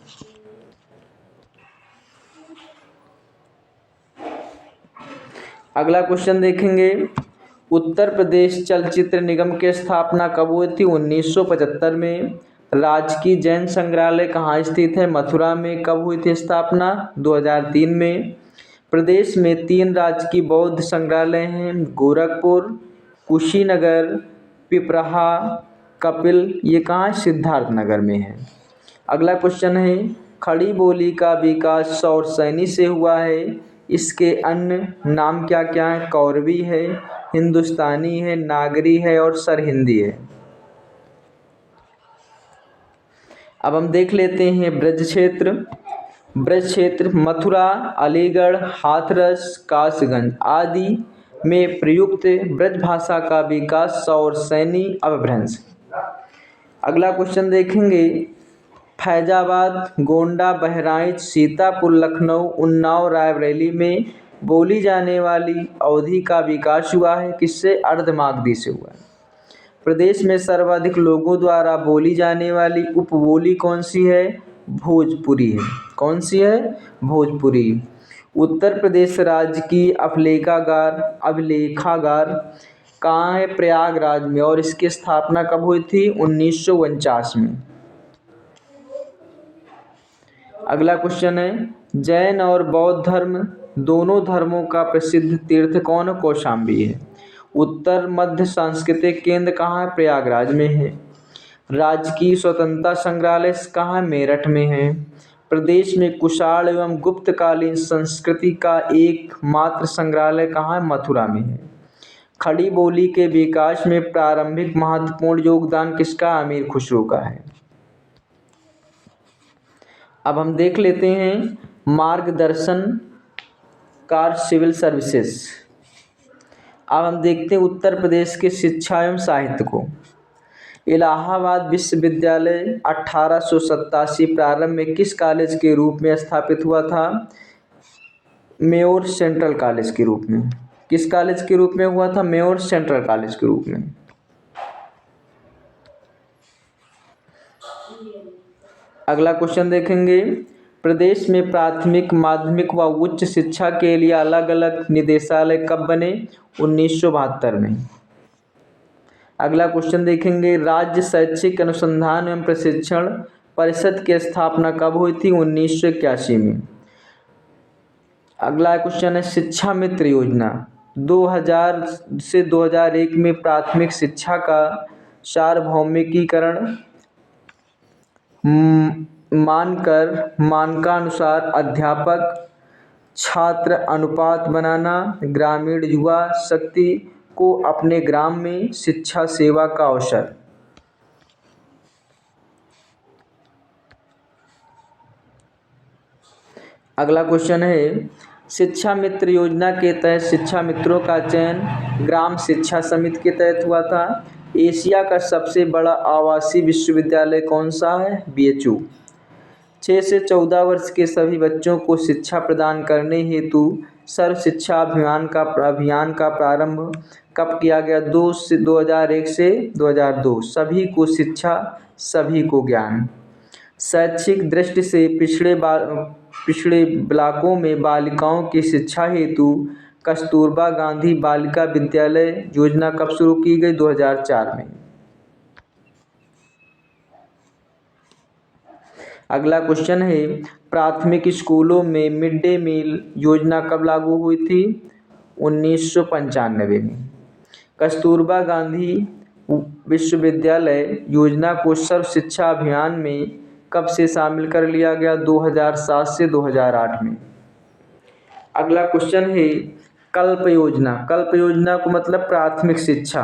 [SPEAKER 1] अगला क्वेश्चन देखेंगे, उत्तर प्रदेश चलचित्र निगम की स्थापना कब हुई थी? 1975 में। राजकीय जैन संग्रहालय कहाँ स्थित है? मथुरा में। कब हुई थी स्थापना? 2003 में। प्रदेश में 3 राजकीय बौद्ध संग्रहालय हैं, गोरखपुर, कुशीनगर, पिपराहा, कपिल ये कहाँ? सिद्धार्थ नगर में है। अगला क्वेश्चन है, खड़ी बोली का विकास सौरसैनी से हुआ है, इसके अन्य नाम क्या क्या हैं? कौरवी है, हिंदुस्तानी है, नागरी है और सरहिंदी है। अब हम देख लेते हैं ब्रज क्षेत्र। ब्रज क्षेत्र मथुरा, अलीगढ़, हाथरस, कासगंज आदि में प्रयुक्त ब्रज भाषा का विकास सौरसैनी अपभ्रंश। अगला क्वेश्चन देखेंगे, फैजाबाद, गोंडा, बहराइच, सीतापुर, लखनऊ, उन्नाव, रायबरेली में बोली जाने वाली अवधी का विकास हुआ है किससे? अर्धमागधी से हुआ है। प्रदेश में सर्वाधिक लोगों द्वारा बोली जाने वाली उपबोली कौन सी है? भोजपुरी है। कौन सी है? भोजपुरी। उत्तर प्रदेश राज्य की अभिलेखागार कहाँ है? प्रयागराज में। और इसकी स्थापना कब हुई थी? 1949 में। अगला क्वेश्चन है, जैन और बौद्ध धर्म दोनों धर्मों का प्रसिद्ध तीर्थ कौन? कौशाम्बी है। उत्तर मध्य सांस्कृतिक केंद्र कहाँ है? प्रयागराज में है। राजकीय स्वतंत्रता संग्रहालय कहाँ है? मेरठ में है। प्रदेश में कुषाण एवं गुप्तकालीन संस्कृति का एकमात्र संग्रहालय कहाँ है? मथुरा में है। खड़ी बोली के विकास में प्रारंभिक महत्वपूर्ण योगदान किसका? अमीर खुसरो का है। अब हम देख लेते हैं मार्गदर्शन कार सिविल सर्विसेज। अब हम देखते हैं उत्तर प्रदेश के शिक्षा एवं साहित्य को। इलाहाबाद विश्वविद्यालय 1887 प्रारंभ में किस कॉलेज के रूप में स्थापित हुआ था? मेयोर सेंट्रल कॉलेज के रूप में। किस कॉलेज के रूप में हुआ था? मेयोर सेंट्रल कॉलेज के रूप में। अगला क्वेश्चन देखेंगे, प्रदेश में प्राथमिक माध्यमिक व उच्च शिक्षा के लिए अलग अलग निदेशालय कब बने? 1972 में। अगला क्वेश्चन देखेंगे, राज्य शैक्षिक अनुसंधान एवं प्रशिक्षण परिषद की स्थापना कब हुई थी? 1981 में। अगला क्वेश्चन है शिक्षा मित्र योजना। 2000 से 2001 में प्राथमिक शिक्षा का सार्वभौमिकीकरण मानकानुसार अध्यापक छात्र अनुपात बनाना, ग्रामीण युवा शक्ति को अपने ग्राम में शिक्षा सेवा का अवसर। अगला क्वेश्चन है शिक्षा मित्र योजना के तहत शिक्षा मित्रों का चयन ग्राम शिक्षा समिति के तहत हुआ था। एशिया का सबसे बड़ा आवासीय विश्वविद्यालय कौन सा है? BHU। 6 से 14 वर्ष के सभी बच्चों को शिक्षा प्रदान करने हेतु सर्व शिक्षा अभियान का प्रारंभ कब किया गया? 2001 से 2002। सभी को शिक्षा, सभी को ज्ञान। शैक्षिक दृष्टि से पिछड़े ब्लॉकों में बालिकाओं की शिक्षा हेतु कस्तूरबा गांधी बालिका विद्यालय योजना कब शुरू की गई? 2004 में। अगला क्वेश्चन है प्राथमिक स्कूलों में मिड डे मील योजना कब लागू हुई थी? 1995 में। कस्तूरबा गांधी विश्वविद्यालय योजना को सर्व शिक्षा अभियान में कब से शामिल कर लिया गया? 2007 से 2008 में। अगला क्वेश्चन है कल्प योजना। कल्प योजना को मतलब प्राथमिक शिक्षा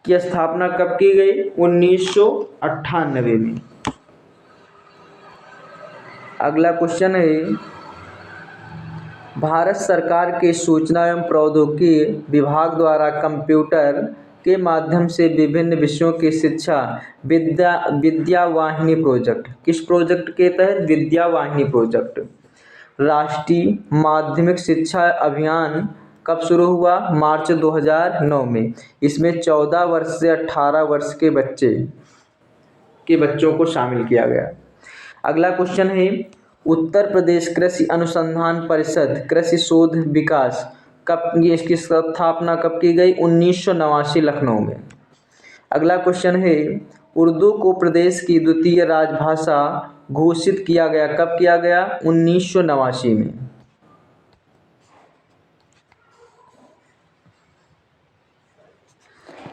[SPEAKER 1] की स्थापना कब की गई? 1998 में। अगला क्वेश्चन है भारत सरकार के सूचना एवं प्रौद्योगिकी विभाग द्वारा कंप्यूटर के माध्यम से विभिन्न विषयों की शिक्षा विद्या वाहिनी प्रोजेक्ट, किस प्रोजेक्ट के तहत? विद्या वाहिनी प्रोजेक्ट। राष्ट्रीय माध्यमिक शिक्षा अभियान कब शुरू हुआ? मार्च 2009 में। इसमें 14 वर्ष से 18 वर्ष के बच्चों को शामिल किया गया। अगला क्वेश्चन है उत्तर प्रदेश कृषि अनुसंधान परिषद कृषि शोध विकास इसकी स्थापना कब की गई? 1989 लखनऊ में। अगला क्वेश्चन है उर्दू को प्रदेश की द्वितीय राजभाषा घोषित किया गया कब किया गया? 1989 में।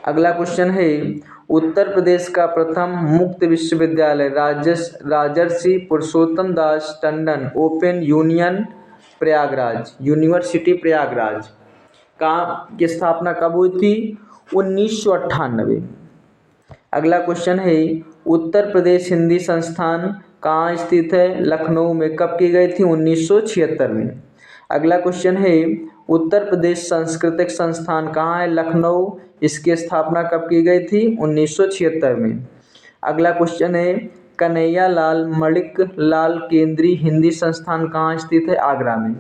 [SPEAKER 1] अगला क्वेश्चन है उत्तर प्रदेश का प्रथम मुक्त विश्वविद्यालय Rajarshi Purushottam Das Tandon open union Prayagraj university Prayagraj की स्थापना कब हुई थी? 1998। अगला क्वेश्चन है उत्तर प्रदेश हिंदी संस्थान कहाँ स्थित है? लखनऊ में। कब की गई थी? 1976 में। अगला क्वेश्चन है उत्तर प्रदेश सांस्कृतिक संस्थान कहाँ है? लखनऊ। इसकी स्थापना कब की गई थी? 1976 में। अगला क्वेश्चन है कन्हैया लाल मणिक लाल केंद्रीय हिंदी संस्थान कहाँ स्थित है? आगरा में।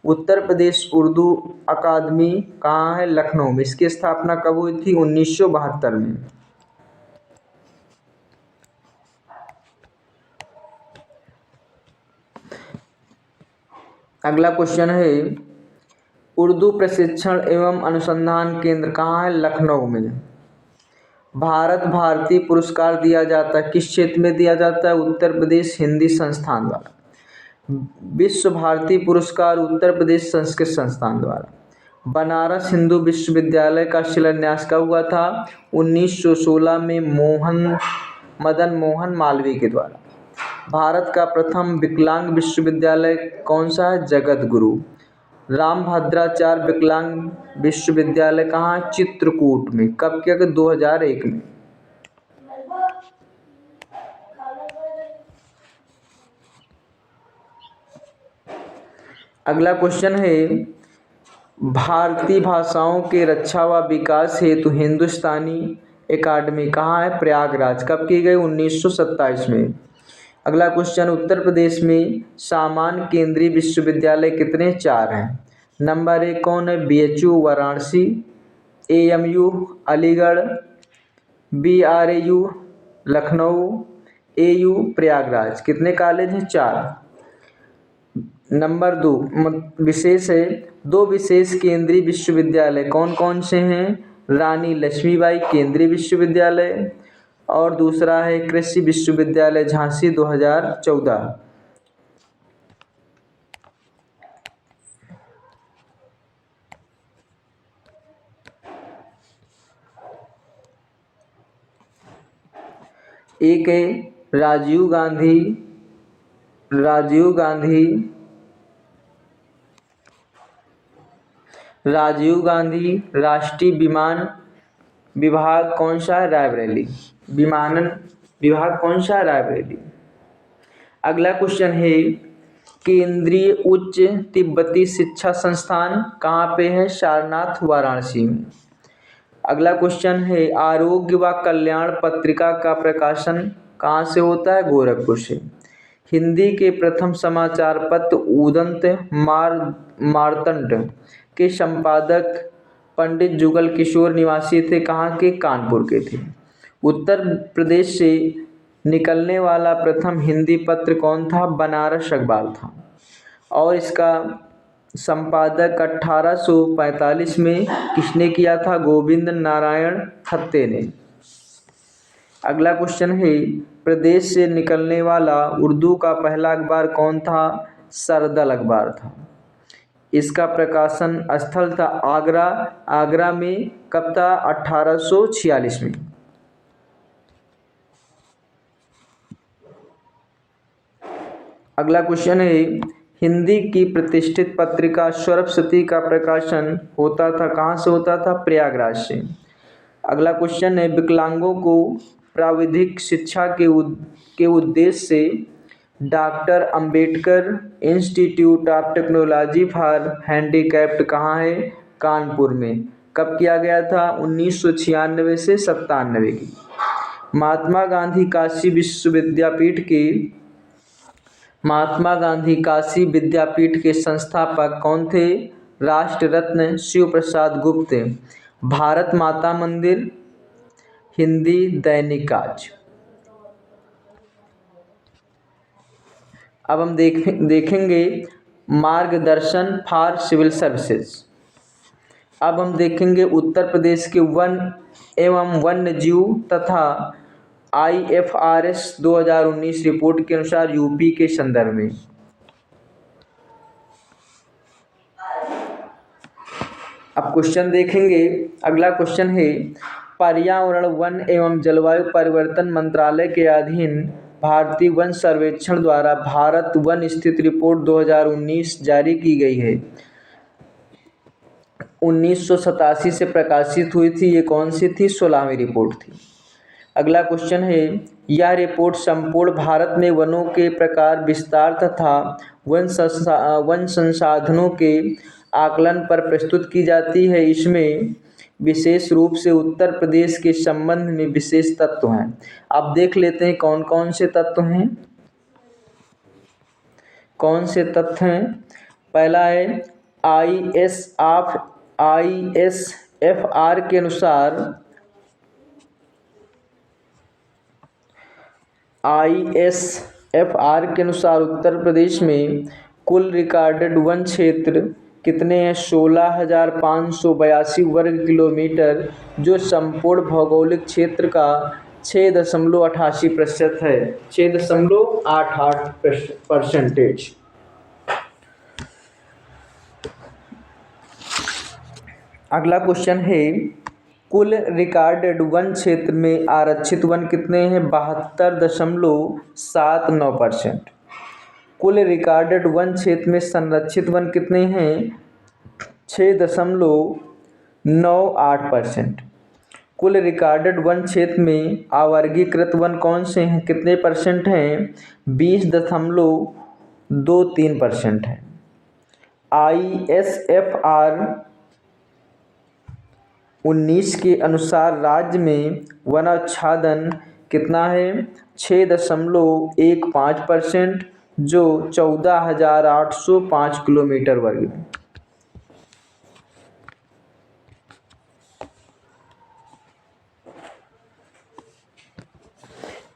[SPEAKER 1] उत्तर प्रदेश उर्दू अकादमी कहाँ है? लखनऊ में। इसकी स्थापना कब हुई थी? 1972 में। अगला क्वेश्चन है उर्दू प्रशिक्षण एवं अनुसंधान केंद्र कहाँ है? लखनऊ में। भारत भारती पुरस्कार दिया जाता है किस क्षेत्र में दिया जाता है? उत्तर प्रदेश हिंदी संस्थान द्वारा। विश्व भारती पुरस्कार उत्तर प्रदेश संस्कृत संस्थान द्वारा। बनारस हिंदू विश्वविद्यालय का शिलान्यास कब हुआ था? 1916 में मदन मोहन मालवीय के द्वारा। भारत का प्रथम विकलांग विश्वविद्यालय कौन सा है? जगत गुरु रामभद्राचार्य विकलांग विश्वविद्यालय कहाँ है? चित्रकूट में। कब किया गया? 2001 में। अगला क्वेश्चन है, भारतीय भाषाओं के रक्षा व विकास हेतु हिंदुस्तानी एकेडमी कहाँ है? प्रयागराज। कब की गई? 1927 में। अगला क्वेश्चन, उत्तर प्रदेश में सामान्य केंद्रीय विश्वविद्यालय कितने? 4 हैं। नंबर 1 कौन है? BHU Varanasi, AMU Aligarh, BRAU Lucknow, AU Prayagraj. कितने कॉलेज हैं? 4। नंबर 2 विशेष है, 2 विशेष केंद्रीय विश्वविद्यालय कौन कौन से हैं? रानी लक्ष्मीबाई केंद्रीय विश्वविद्यालय और दूसरा है कृषि विश्वविद्यालय झांसी 2014। एक है राजीव गांधी राष्ट्रीय विमान विभाग कौन सा है? रायबरेली। विमानन विभाग कौन सा है? रायबरेली। अगला क्वेश्चन है, केंद्रीय उच्च तिब्बती शिक्षा संस्थान कहाँ पे है? सारनाथ वाराणसी में। अगला क्वेश्चन है, आरोग्य व कल्याण पत्रिका का प्रकाशन कहाँ से होता है? गोरखपुर से। हिंदी के प्रथम समाचार पत्र उदंत मार्तंड के संपादक पंडित जुगल किशोर निवासी थे कहाँ के? कानपुर के थे। उत्तर प्रदेश से निकलने वाला प्रथम हिंदी पत्र कौन था? बनारस अखबार था और इसका संपादक 1845 में किसने किया था? गोविंद नारायण खत्ते ने। अगला क्वेश्चन है, प्रदेश से निकलने वाला उर्दू का पहला अखबार कौन था? सरदल अखबार था। इसका प्रकाशन स्थल था आगरा में। कब था? 1846 में। अगला क्वेश्चन है, हिंदी की प्रतिष्ठित पत्रिका स्वरस्वती का प्रकाशन होता था कहाँ से होता था? प्रयागराज से। अगला क्वेश्चन है, विकलांगों को प्राविधिक शिक्षा के उद्देश्य से doctor Ambedkar institute of technology for handicapped कहाँ है? कानपुर में। कब किया गया था? 1996 से 97 की। महात्मा गांधी काशी विद्यापीठ के संस्थापक कौन थे? राष्ट्र रत्न शिव प्रसाद गुप्त। भारत माता मंदिर, हिंदी दैनिक आज। अब हम देखेंगे मार्गदर्शन फॉर सिविल सर्विसेज। अब हम देखेंगे उत्तर प्रदेश के वन एवं वन्यजीव तथा IFRS 2019 रिपोर्ट के अनुसार यूपी के संदर्भ में। अब क्वेश्चन देखेंगे। अगला क्वेश्चन है, पर्यावरण वन एवं जलवायु परिवर्तन मंत्रालय के अधीन भारतीय वन सर्वेक्षण द्वारा भारत वन स्थिति रिपोर्ट 2019 जारी की गई है। 1987 से प्रकाशित हुई थी। ये कौन सी थी? 16वीं रिपोर्ट थी। अगला क्वेश्चन है, यह रिपोर्ट संपूर्ण भारत में वनों के प्रकार विस्तार तथा वन संसाधनों के आकलन पर प्रस्तुत की जाती है। इसमें विशेष रूप से उत्तर प्रदेश के संबंध में विशेष तत्व हैं। अब देख लेते हैं कौन कौन से तत्व हैं। कौन से तथ्य हैं? पहला है ISFR के अनुसार उत्तर प्रदेश में कुल रिकॉर्डेड वन क्षेत्र कितने हैं? 16,582 वर्ग किलोमीटर, जो संपूर्ण भौगोलिक क्षेत्र का 6.88% है। 6.88%। अगला क्वेश्चन है, कुल रिकॉर्डेड वन क्षेत्र में आरक्षित वन कितने हैं? 72.79%। कुल रिकॉर्डेड वन क्षेत्र में संरक्षित वन कितने हैं? 6.98%। कुल रिकॉर्डेड वन क्षेत्र में अवर्गीकृत वन कौन से हैं? कितने परसेंट हैं? 20.23% है। ISFR 19 के अनुसार राज्य में वनाच्छादन कितना है? 6.15%, जो 14,805 किलोमीटर वर्ग में।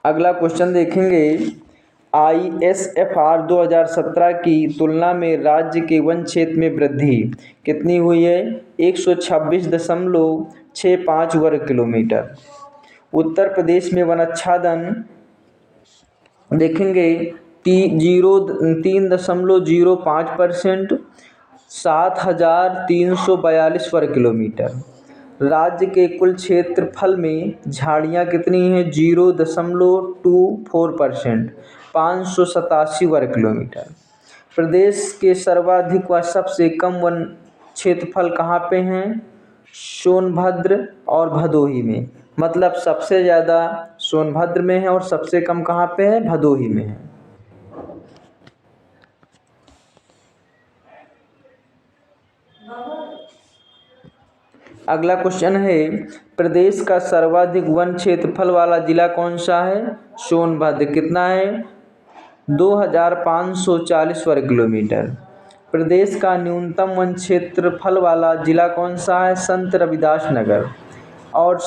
[SPEAKER 1] अगला क्वेश्चन देखेंगे, ISFR 2017 की तुलना में राज्य के वन क्षेत्र में वृद्धि कितनी हुई है? 126.65 वर्ग किलोमीटर। उत्तर प्रदेश में वनाच्छादन देखेंगे 3.05%, 7,342 वर्ग किलोमीटर। राज्य के कुल क्षेत्रफल में झाड़ियाँ कितनी हैं? 0.24%, 587 वर्ग किलोमीटर। प्रदेश के सर्वाधिक व सबसे कम वन क्षेत्रफल कहाँ पे हैं? सोनभद्र और भदोही में। मतलब सबसे ज़्यादा सोनभद्र में है और सबसे कम कहाँ पे है? भदोही में है। अगला क्वेश्चन है, प्रदेश का सर्वाधिक वन क्षेत्रफल वाला जिला कौन सा है? सोनभद्र। कितना है? 2,540 वर्ग किलोमीटर। प्रदेश का न्यूनतम वन क्षेत्रफल वाला जिला कौन सा है? संत रविदास नगर। और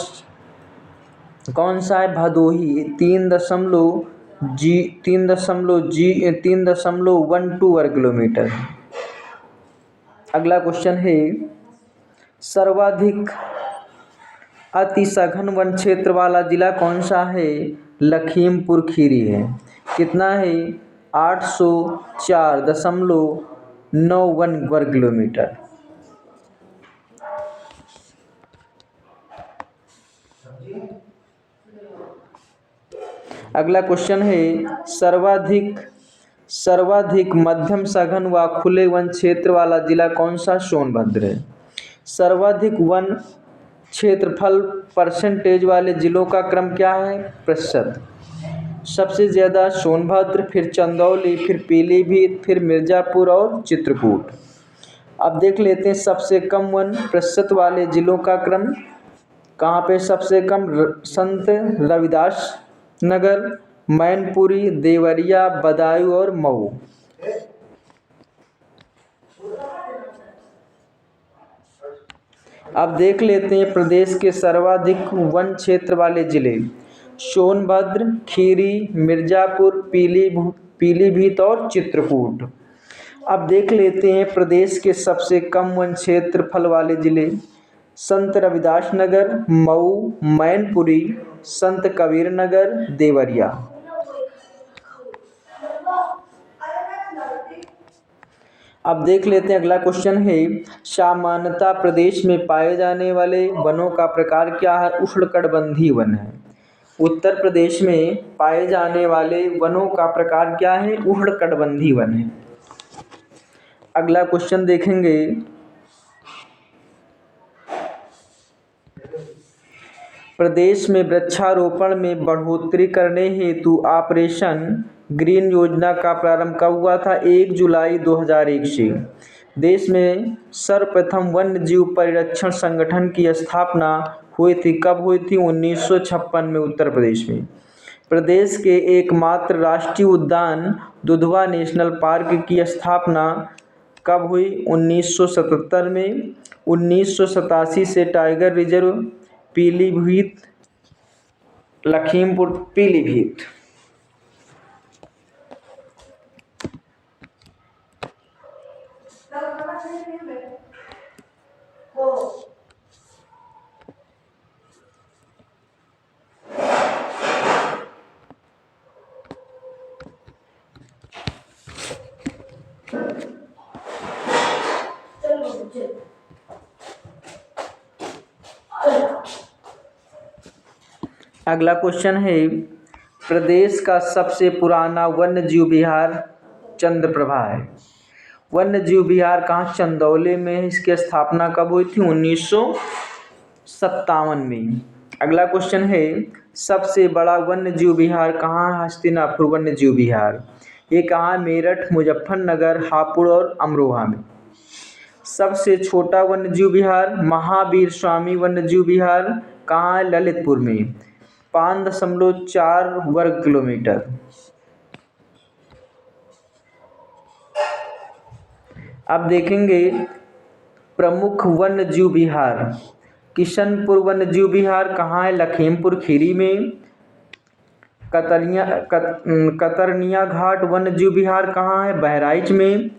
[SPEAKER 1] कौन सा है? भदोही। 3.12 वर्ग किलोमीटर। अगला क्वेश्चन है, सर्वाधिक अति सघन वन क्षेत्र वाला जिला कौन सा है? लखीमपुर खीरी है। कितना है? 804.91 वर्ग किलोमीटर। अगला क्वेश्चन है, सर्वाधिक मध्यम सघन व खुले वन क्षेत्र वाला जिला कौन सा? सोनभद्र है। सर्वाधिक वन क्षेत्रफल परसेंटेज वाले जिलों का क्रम क्या है? प्रतिशत। सबसे ज़्यादा सोनभद्र, फिर चंदौली, फिर पीलीभीत, फिर मिर्ज़ापुर और चित्रकूट। अब देख लेते हैं सबसे कम वन प्रतिशत वाले जिलों का क्रम। कहाँ पे सबसे कम? संत रविदास नगर, मैनपुरी, देवरिया, बदायूं और मऊ। अब देख लेते हैं प्रदेश के सर्वाधिक वन क्षेत्र वाले जिले। सोनभद्र, खीरी, मिर्ज़ापुर, पीलीभीत और चित्रकूट। अब देख लेते हैं प्रदेश के सबसे कम वन क्षेत्रफल वाले जिले। संत रविदास नगर, मऊ, मैनपुरी, संत कबीर नगर, देवरिया। अब देख लेते हैं अगला क्वेश्चन है, सामान्यतः प्रदेश में पाए जाने वाले वनों का प्रकार क्या है? उष्णकटिबंधीय वन है। उत्तर प्रदेश में पाए जाने वाले वनों का प्रकार क्या है? उष्णकटिबंधीय वन है। अगला क्वेश्चन देखेंगे, प्रदेश में वृक्षारोपण में बढ़ोतरी करने हेतु ऑपरेशन ग्रीन योजना का प्रारंभ कब हुआ था? 1 जुलाई 2001 से। देश में सर्वप्रथम वन्य जीव परिरक्षण संगठन की स्थापना हुई थी। कब हुई थी? 1956 में उत्तर प्रदेश में। प्रदेश के एकमात्र राष्ट्रीय उद्यान दुधवा नेशनल पार्क की स्थापना कब हुई? 1977 में। 1987 से टाइगर रिजर्व पीलीभीत, लखीमपुर पीलीभीत। अगला क्वेश्चन है, प्रदेश का सबसे पुराना वन्य जीव विहार चंद्रप्रभा है। वन्य जीव विहार कहाँ? चंदौली में है। इसकी स्थापना कब हुई थी? 1957 में। अगला क्वेश्चन है, सबसे बड़ा वन्य जीव विहार कहाँ है? हस्तिनापुर वन्य जीव विहार। ये कहाँ है? मेरठ, मुजफ्फरनगर, हापुड़ और अमरोहा में। सबसे छोटा वन्य जीव विहार महावीर स्वामी वन्य जीव विहार कहाँ है? ललितपुर में, 5.4 वर्ग किलोमीटर। अब देखेंगे प्रमुख वन्य जीव विहार। किशनपुर वन्य जीव विहार कहाँ है? लखीमपुर खीरी में। कतरनिया घाट वन्य जीव विहार कहाँ है? बहराइच में।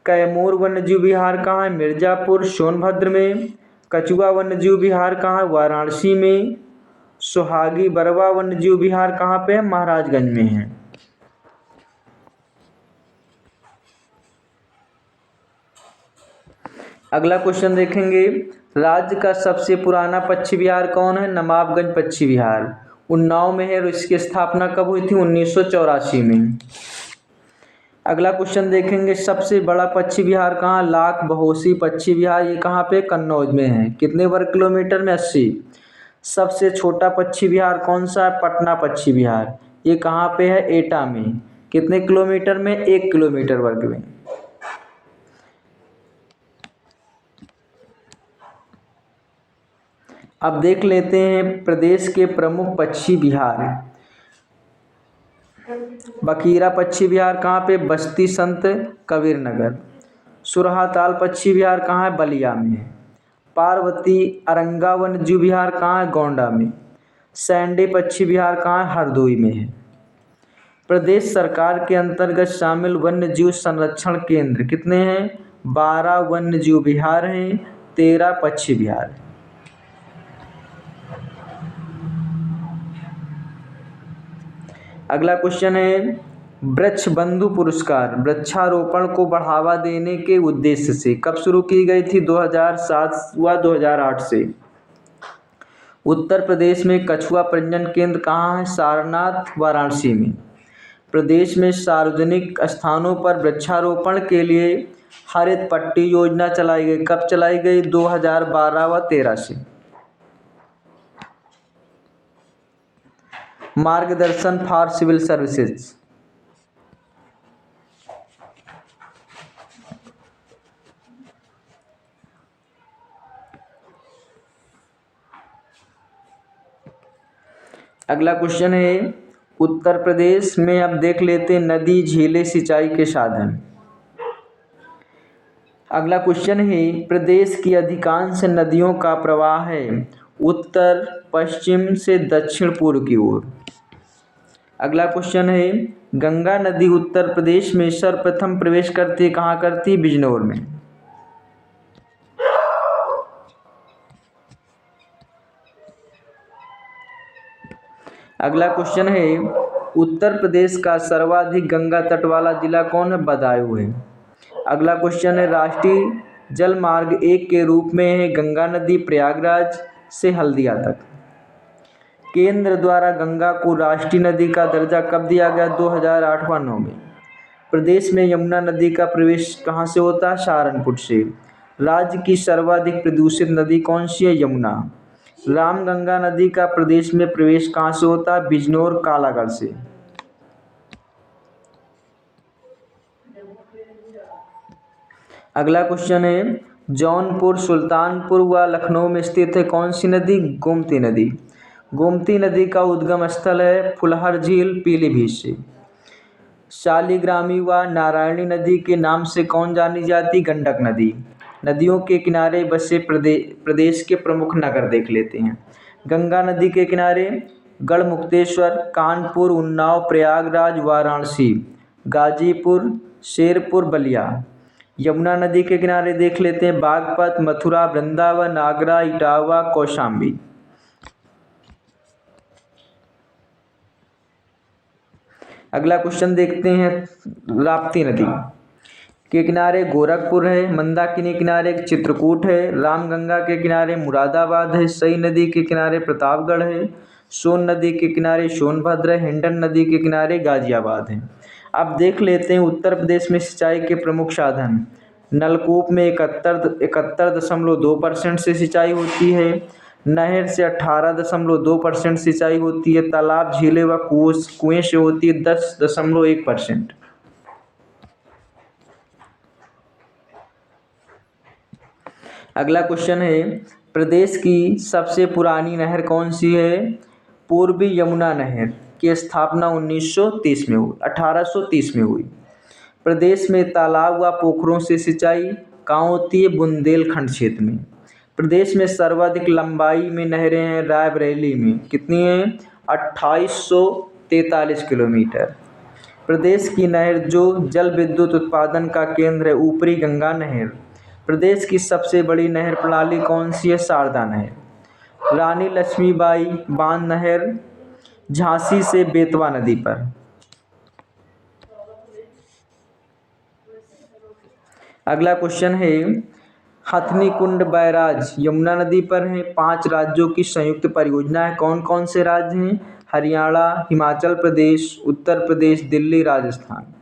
[SPEAKER 1] कैमूर वन्य जीव विहार कहाँ है? मिर्जापुर सोनभद्र में। कछुआ वन्य जीव विहार कहाँ है? वाराणसी में। सुहागी बरवा वन्य जीव विहार कहाँ पे है? महाराजगंज में है। अगला क्वेश्चन देखेंगे, राज्य का सबसे पुराना पक्षी विहार कौन है? नवाबगंज पक्षी विहार उन्नाव में है और इसकी स्थापना कब हुई थी? 1984 में। अगला क्वेश्चन देखेंगे, सबसे बड़ा पक्षी विहार कहाँ? लाख बहोसी पक्षी विहार। ये कहाँ पे? कन्नौज में है। कितने वर्ग किलोमीटर में? 80। सबसे छोटा पक्षी विहार कौन सा है? पटना पक्षी विहार। ये कहाँ पे है? एटा में। कितने किलोमीटर में? 1 किलोमीटर वर्ग में। अब देख लेते हैं प्रदेश के प्रमुख पक्षी विहार। बकीरा पक्षी विहार कहाँ पे? बस्ती संत कबीर नगर। सुरहाताल पक्षी विहार कहाँ है? बलिया में है। पार्वती अरंगा वन्य जीव विहार कहाँ है? गोंडा में। सैंडे पक्षी विहार कहाँ है? हरदोई में है। प्रदेश सरकार के अंतर्गत शामिल वन्य जीव संरक्षण केंद्र कितने हैं? 12 वन्य जीव विहार हैं, 13 पक्षी विहार हैं। अगला क्वेश्चन है, वृक्ष बंधु पुरस्कार वृक्षारोपण को बढ़ावा देने के उद्देश्य से कब शुरू की गई थी? 2007 व 2008 से। उत्तर प्रदेश में कछुआ प्रजनन केंद्र कहाँ है? सारनाथ वाराणसी में। प्रदेश में सार्वजनिक स्थानों पर वृक्षारोपण के लिए हरित पट्टी योजना चलाई गई। कब चलाई गई? 2012 व 2013 से। मार्गदर्शन फॉर सिविल सर्विसेज। अगला क्वेश्चन है, उत्तर प्रदेश में अब देख लेते हैं नदी झीलें सिंचाई के साधन। अगला क्वेश्चन है, प्रदेश की अधिकांश नदियों का प्रवाह है उत्तर पश्चिम से दक्षिण पूर्व की ओर। अगला क्वेश्चन है, गंगा नदी उत्तर प्रदेश में सर्वप्रथम प्रवेश करती है कहाँ करती है? बिजनौर में। अगला क्वेश्चन है, उत्तर प्रदेश का सर्वाधिक गंगा तट वाला जिला कौन है? बदायूं है। अगला क्वेश्चन है, राष्ट्रीय जल मार्ग 1 के रूप में है गंगा नदी प्रयागराज से हल्दिया तक। केंद्र द्वारा गंगा को राष्ट्रीय नदी का दर्जा कब दिया गया? 2008-9 में। प्रदेश में यमुना नदी का प्रवेश कहाँ से होता है? सहारनपुर से। राज्य की सर्वाधिक प्रदूषित नदी कौन सी है? यमुना। रामगंगा नदी का प्रदेश में प्रवेश कहाँ से होता है? बिजनौर कालागढ़ से। अगला क्वेश्चन है, जौनपुर सुल्तानपुर व लखनऊ में स्थित है कौन सी नदी? गोमती नदी। गोमती नदी का उद्गम स्थल है फुलहर झील पीलीभीत से। शालिग्रामी व नारायणी नदी के नाम से कौन जानी जाती? गंडक नदी। नदियों के किनारे बसे प्रदेश के प्रमुख नगर देख लेते हैं। गंगा नदी के किनारे गढ़मुक्तेश्वर, कानपुर, उन्नाव, प्रयागराज, वाराणसी, गाजीपुर, शेरपुर, बलिया। यमुना नदी के किनारे देख लेते हैं बागपत, मथुरा, वृंदावन, आगरा, इटावा, कौशाम्बी। अगला क्वेश्चन देखते हैं, राप्ती नदी के किनारे गोरखपुर है, मंदाकिनी किनारे चित्रकूट है, रामगंगा के किनारे मुरादाबाद है, सई नदी के किनारे प्रतापगढ़ है, सोन नदी के किनारे सोनभद्र है, हिंडन नदी के किनारे गाजियाबाद है। अब देख लेते हैं उत्तर प्रदेश में सिंचाई के प्रमुख साधन। नलकूप में 71.2% से सिंचाई होती है। नहर से 18.2% सिंचाई होती है। तालाब, झीलें व कुएं से होती है 10.1%। अगला क्वेश्चन है, प्रदेश की सबसे पुरानी नहर कौन सी है? पूर्वी यमुना नहर की स्थापना 1930 में हुई 1830 में हुई। प्रदेश में तालाब व पोखरों से सिंचाई कहाँ होती है? बुंदेलखंड क्षेत्र में। प्रदेश में सर्वाधिक लंबाई में नहरें हैं रायबरेली में, कितनी हैं? 2843 किलोमीटर। प्रदेश की नहर जो जल विद्युत उत्पादन का केंद्र है ऊपरी गंगा नहर। प्रदेश की सबसे बड़ी नहर प्रणाली कौन सी है? शारदा नहर। रानी लक्ष्मीबाई बांध नहर झांसी से बेतवा नदी पर। अगला क्वेश्चन है, हथनी कुंड बैराज यमुना नदी पर है। 5 राज्यों की संयुक्त परियोजना है। कौन कौन से राज्य हैं? हरियाणा, हिमाचल प्रदेश, उत्तर प्रदेश, दिल्ली, राजस्थान।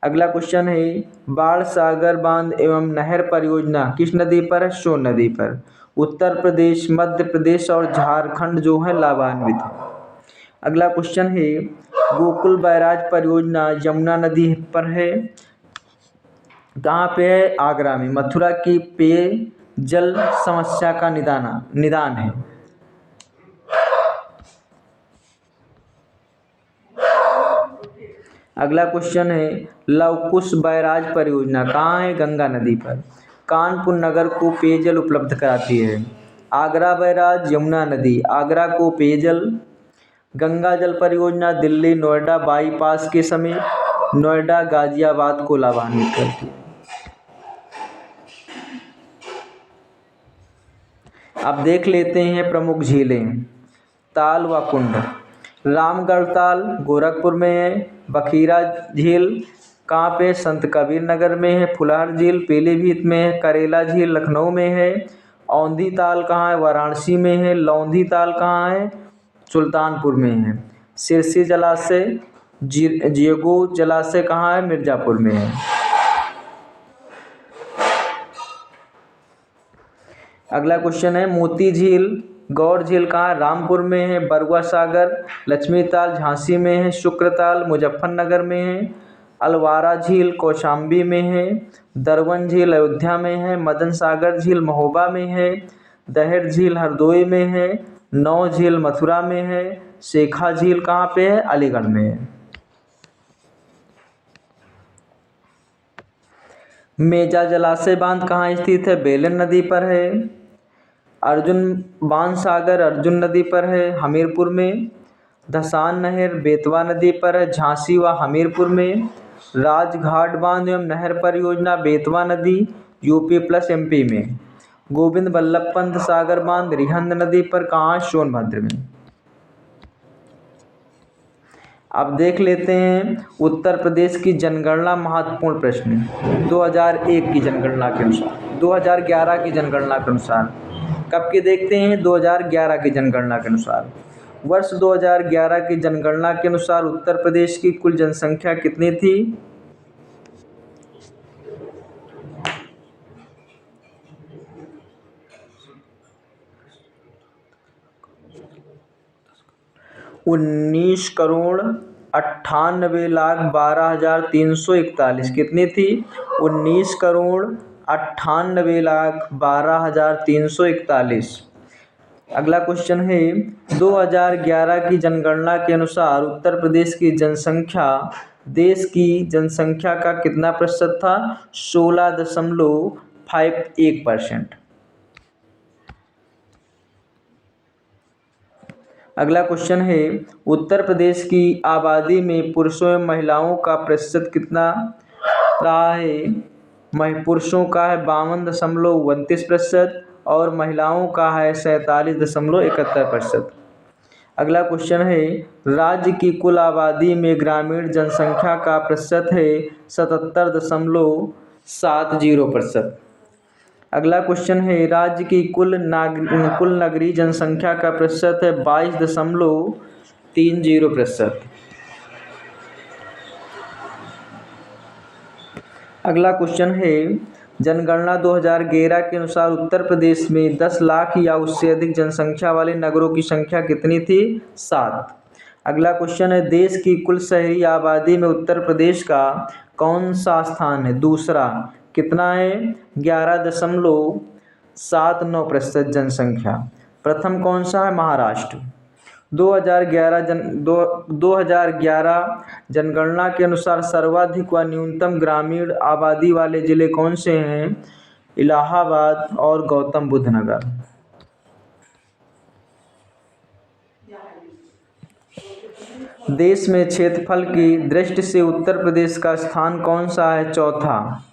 [SPEAKER 1] अगला क्वेश्चन है, बाण सागर बांध एवं नहर परियोजना किस नदी पर है? सोन नदी पर। उत्तर प्रदेश, मध्य प्रदेश और झारखंड जो है लाभान्वित है। अगला क्वेश्चन है, गोकुल बैराज परियोजना यमुना नदी पर है। कहाँ पे है? आगरा में। मथुरा की पेय जल समस्या का निदान है। अगला क्वेश्चन है, लवकुश बैराज परियोजना कहाँ है? गंगा नदी पर। कानपुर नगर को पेयजल उपलब्ध कराती है। आगरा बैराज यमुना नदी आगरा को पेयजल। गंगा जल परियोजना दिल्ली नोएडा बाईपास के समीप नोएडा गाजियाबाद को लाभान्वित करती है। अब देख लेते हैं प्रमुख झीलें। ताल व कुंड। रामगढ़ ताल गोरखपुर में है। बखीरा झील कहाँ पे? संत कबीर नगर में है। फुलहर झील पीलीभीत में है। करेला झील लखनऊ में है। औंधी ताल कहाँ है? वाराणसी में है। लौंधी ताल कहाँ है? सुल्तानपुर में है। सिरसी जलाशय जियोगो जलाशय कहाँ है? मिर्ज़ापुर में है। अगला क्वेश्चन है, मोती झील गौर झील कहाँ है? रामपुर में है। बरुआ सागर लक्ष्मी ताल झांसी में है। शुक्रताल मुजफ्फरनगर में है। अलवारा झील कौशाम्बी में है। दरवन झील अयोध्या में है। मदन सागर झील महोबा में है। दहर झील हरदोई में है। नौ झील मथुरा में है। शेखा झील कहाँ पे है? अलीगढ़ में है। मेजा जलाशय बांध कहाँ स्थित है? बेलन नदी पर है। अर्जुन बाण सागर अर्जुन नदी पर है हमीरपुर में। धसान नहर बेतवा नदी पर है झांसी व हमीरपुर में। राजघाट बांध एवं नहर परियोजना बेतवा नदी यूपी प्लस एमपी में। गोविंद बल्लभ पंत सागर बांध रिहंद नदी पर कहाँ? सोनभद्र में। अब देख लेते हैं उत्तर प्रदेश की जनगणना महत्वपूर्ण प्रश्न 2001 की जनगणना के अनुसार 2011 की जनगणना के अनुसार। कब के देखते हैं? 2011 की जनगणना के अनुसार। वर्ष 2011 की जनगणना के अनुसार उत्तर प्रदेश की कुल जनसंख्या कितनी थी? 19,98,12,341। कितनी थी? 19,98,12,341। अगला क्वेश्चन है 2011 की जनगणना के अनुसार उत्तर प्रदेश की जनसंख्या देश की जनसंख्या का कितना प्रतिशत था? 16.51%। अगला क्वेश्चन है उत्तर प्रदेश की आबादी में पुरुषों एवं महिलाओं का प्रतिशत कितना रहा है? पुरुषों का है 52.29% और महिलाओं का है 47.71%। अगला क्वेश्चन है राज्य की कुल आबादी में ग्रामीण जनसंख्या का प्रतिशत है 77.70%। अगला क्वेश्चन है राज्य की कुल नगरीय जनसंख्या का प्रतिशत है 22.30%। अगला क्वेश्चन है जनगणना 2011 के अनुसार उत्तर प्रदेश में 10 लाख या उससे अधिक जनसंख्या वाले नगरों की संख्या कितनी थी? 7। अगला क्वेश्चन है देश की कुल शहरी आबादी में उत्तर प्रदेश का कौन सा स्थान है? दूसरा। कितना है? 11.79% जनसंख्या। प्रथम कौन सा है? महाराष्ट्र। 2011 जनगणना के अनुसार सर्वाधिक व न्यूनतम ग्रामीण आबादी वाले जिले कौन से हैं? इलाहाबाद और गौतम बुद्ध नगर। देश में क्षेत्रफल की दृष्टि से उत्तर प्रदेश का स्थान कौन सा है? चौथा।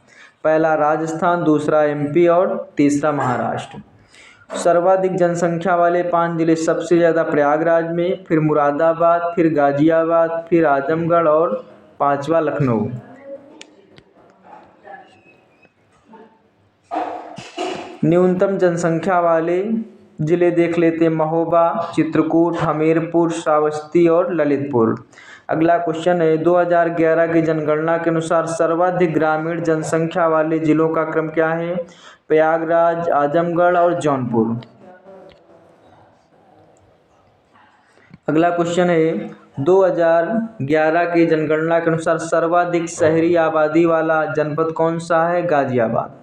[SPEAKER 1] पहला राजस्थान, दूसरा एमपी और तीसरा महाराष्ट्र। सर्वाधिक जनसंख्या वाले 5 जिले सबसे ज़्यादा प्रयागराज में, फिर मुरादाबाद, फिर गाजियाबाद, फिर आजमगढ़ और 5वां लखनऊ। न्यूनतम जनसंख्या वाले जिले देख लेते हैं महोबा, चित्रकूट, हमीरपुर, श्रावस्ती और ललितपुर। अगला क्वेश्चन है 2011 की जनगणना के अनुसार सर्वाधिक ग्रामीण जनसंख्या वाले जिलों का क्रम क्या है? प्रयागराज, आजमगढ़ और जौनपुर। अगला क्वेश्चन है 2011 की जनगणना के अनुसार सर्वाधिक शहरी आबादी वाला जनपद कौन सा है? गाजियाबाद।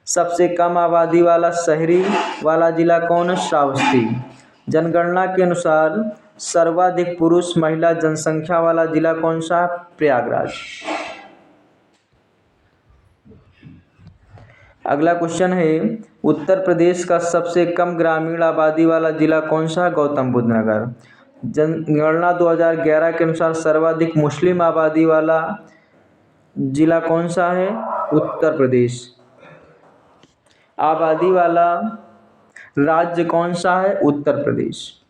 [SPEAKER 1] सबसे कम आबादी वाला शहरी वाला जिला कौन है? श्रावस्ती। जनगणना के अनुसार सर्वाधिक पुरुष महिला जनसंख्या वाला जिला कौन सा है? प्रयागराज। अगला क्वेश्चन है उत्तर प्रदेश का सबसे कम ग्रामीण आबादी वाला जिला कौन सा है? गौतम बुद्ध नगर। जनगणना 2011 के अनुसार सर्वाधिक मुस्लिम आबादी वाला जिला कौन सा है? उत्तर प्रदेश। आबादी वाला राज्य कौन सा है? उत्तर प्रदेश।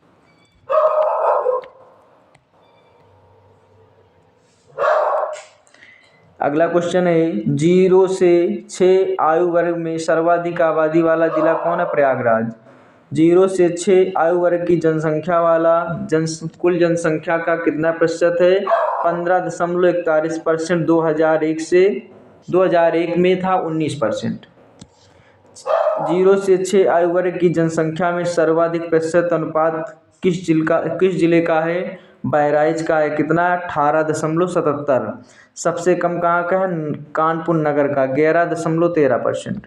[SPEAKER 1] अगला क्वेश्चन है 0 से 6 आयु वर्ग में सर्वाधिक आबादी वाला जिला कौन है? प्रयागराज। 0 से 6 आयु वर्ग की जनसंख्या वाला कुल जनसंख्या का कितना प्रतिशत है? 15.41%। 2001 में था 19%। 0 से 6 आयु वर्ग की जनसंख्या में सर्वाधिक प्रतिशत अनुपात किस जिले का है? बहराइच का है। कितना? 18.77। सबसे कम कहाँ का है? कानपुर नगर का, 11.13%।